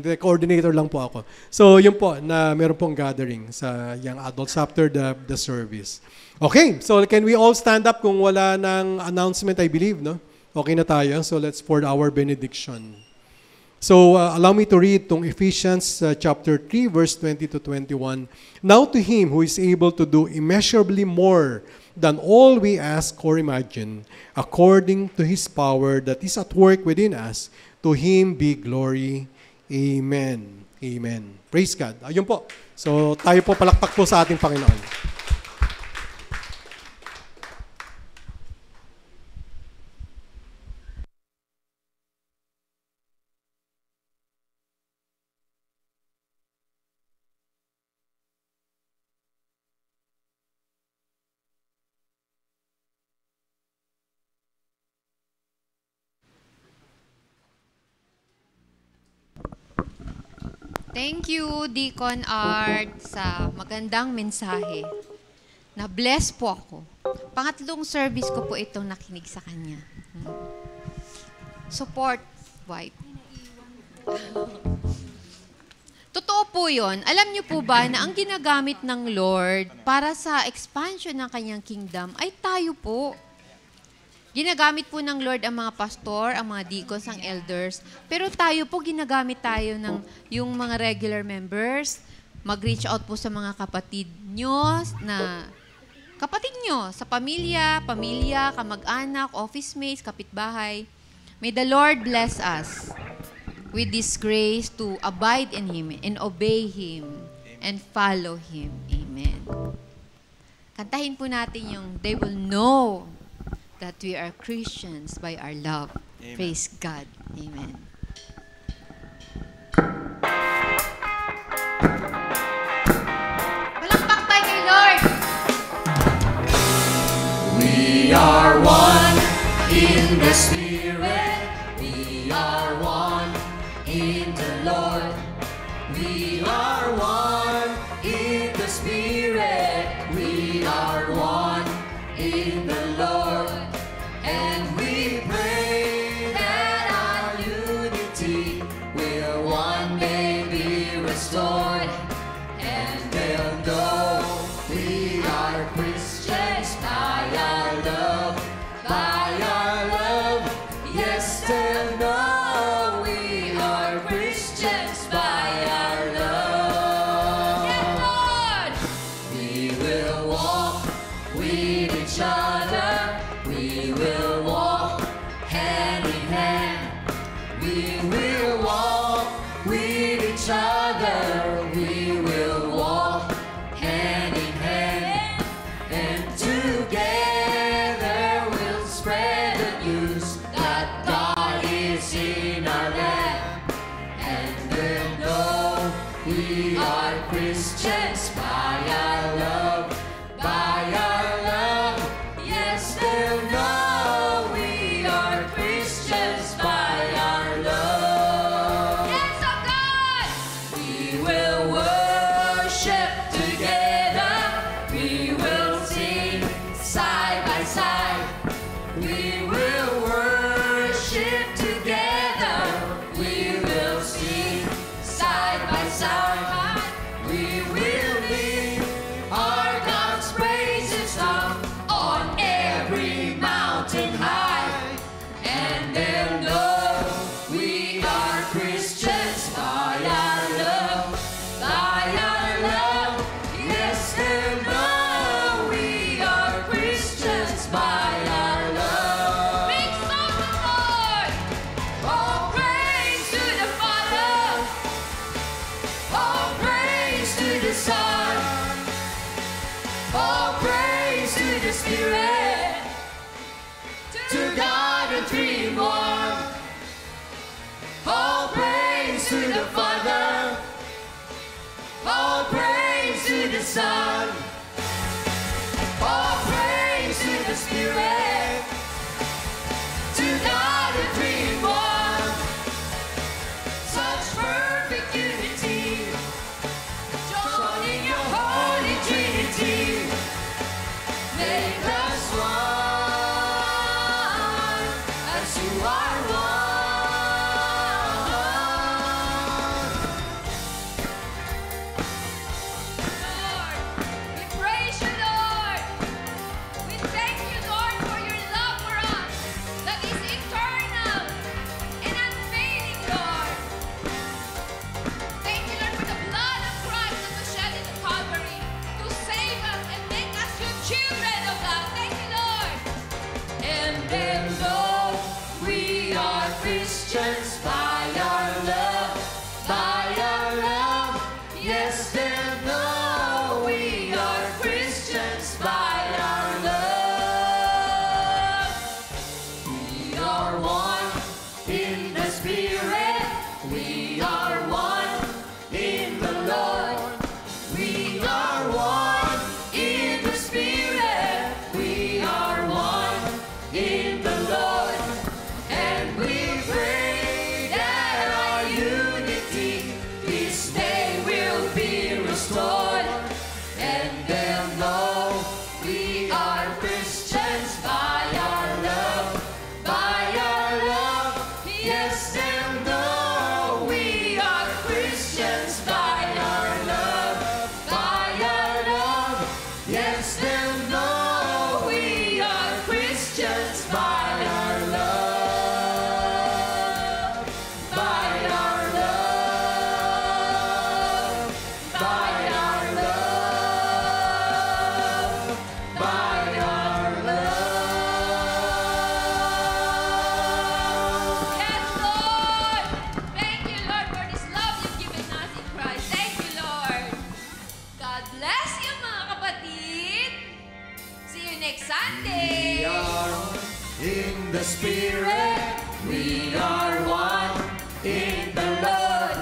the coordinator lang po ako. So, yun po, na meron pong gathering sa young adults after the service. Okay, so can we all stand up kung wala ng announcement, I believe, no? Okay na tayo, so let's pour our benediction. So, allow me to read tong Ephesians chapter 3, verse 20 to 21. Now to Him who is able to do immeasurably more than all we ask or imagine, according to His power that is at work within us, to Him be glory. Amen. Amen. Praise God. Ayun po. So, tayo po palakpak po sa ating Panginoon. Thank you, Deacon Art, sa magandang mensahe. Na-bless po ako. Pangatlong service ko po itong nakinig sa kanya. Support, wife. Totoo po yun. Alam niyo po ba na ang ginagamit ng Lord para sa expansion ng kanyang kingdom ay tayo po. Ginagamit po ng Lord ang mga pastor, ang mga deacons, ang elders. Pero tayo po, ginagamit tayo ng yung mga regular members. Mag-reach out po sa mga kapatid nyo, sa pamilya, kamag-anak, office mates, kapitbahay. May the Lord bless us with this grace to abide in Him and obey Him and follow Him. Amen. Kantahin po natin yung They Will Know that we are Christians by our love. Amen. Praise God. Amen. Palakpak tayo kay Lord. We are one in the Spirit. We are one in the Lord. We are one in the Spirit. We are one in the Lord. And we pray that our unity will one day be restored. And they'll know we are Christians by our love, by our love. Yes, they'll know we are Christians by our love. Yes, Lord. We will walk with each other. We will walk hand in hand. We will walk with each other. We will walk hand in hand. And together we'll spread the news that God is in our land. And they'll know we are Christians by our love, by our love. Yes, they'll know we are Christians by our love. Yes, oh God. We will worship together. We will sing side by side. We will worship together. We will sing side by side. We will lift our God's praises up on every mountain high. And they'll know we are Christians by our love, by our love. Yes, they'll know we are Christians by our love. Big song to the Lord. All praise to the Father. All praise to the Son. All praise to the Spirit. To God and three in one. the Son. All praise to the Spirit. To God the Three in One. Such perfect unity. Joining your Holy Trinity. Make us one. As you are one. Lord, we praise you, Lord. We thank you, Lord, for your love for us that is eternal and unfailing, Lord. Thank you, Lord, for the blood of Christ that was shed in the Calvary to save us and make us your children of God. Thank you, Lord. And then though we are Christians by our love, yes, then though we are Christians by our love, we are one in the Spirit, we are one in the Lord, we are one in the Spirit, we are one in the Lord, and we pray that our unity this day will be restored, and they'll know we are Christians by our love, yes, they'll know we are Christians by our love, yes, they'll know we are Christians by our love, by our love, by our love, by our love. Yes, Lord. Thank you, Lord, for this love you've given us in Christ. Thank you, Lord. God bless you, mga kapatid. See you next Sunday. We are in the Spirit, we are one in the Lord.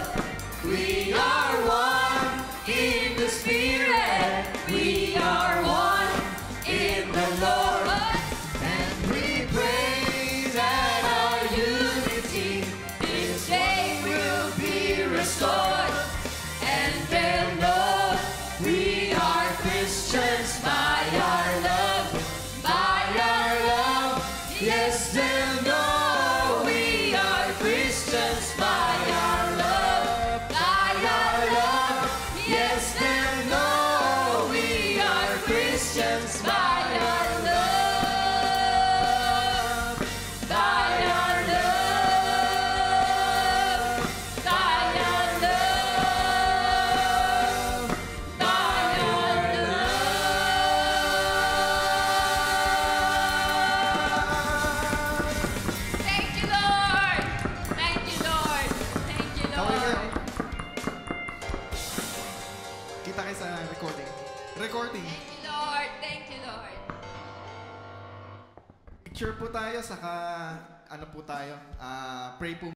We are one in the Spirit, we are one in the Lord. And we pray that our unity this day will be restored. And they'll know we are Christians by our love, yes, they'll know we are Christians by our love, yes, they'll know we are Christians by our love, by our love, by our love, by our love. Thank you, Lord. Thank you, Lord. Thank you, Lord. Kita kayo sa recording. Recording. Thank you, Lord. Thank you, Lord. Picture po tayo, saka ano po tayo, pray po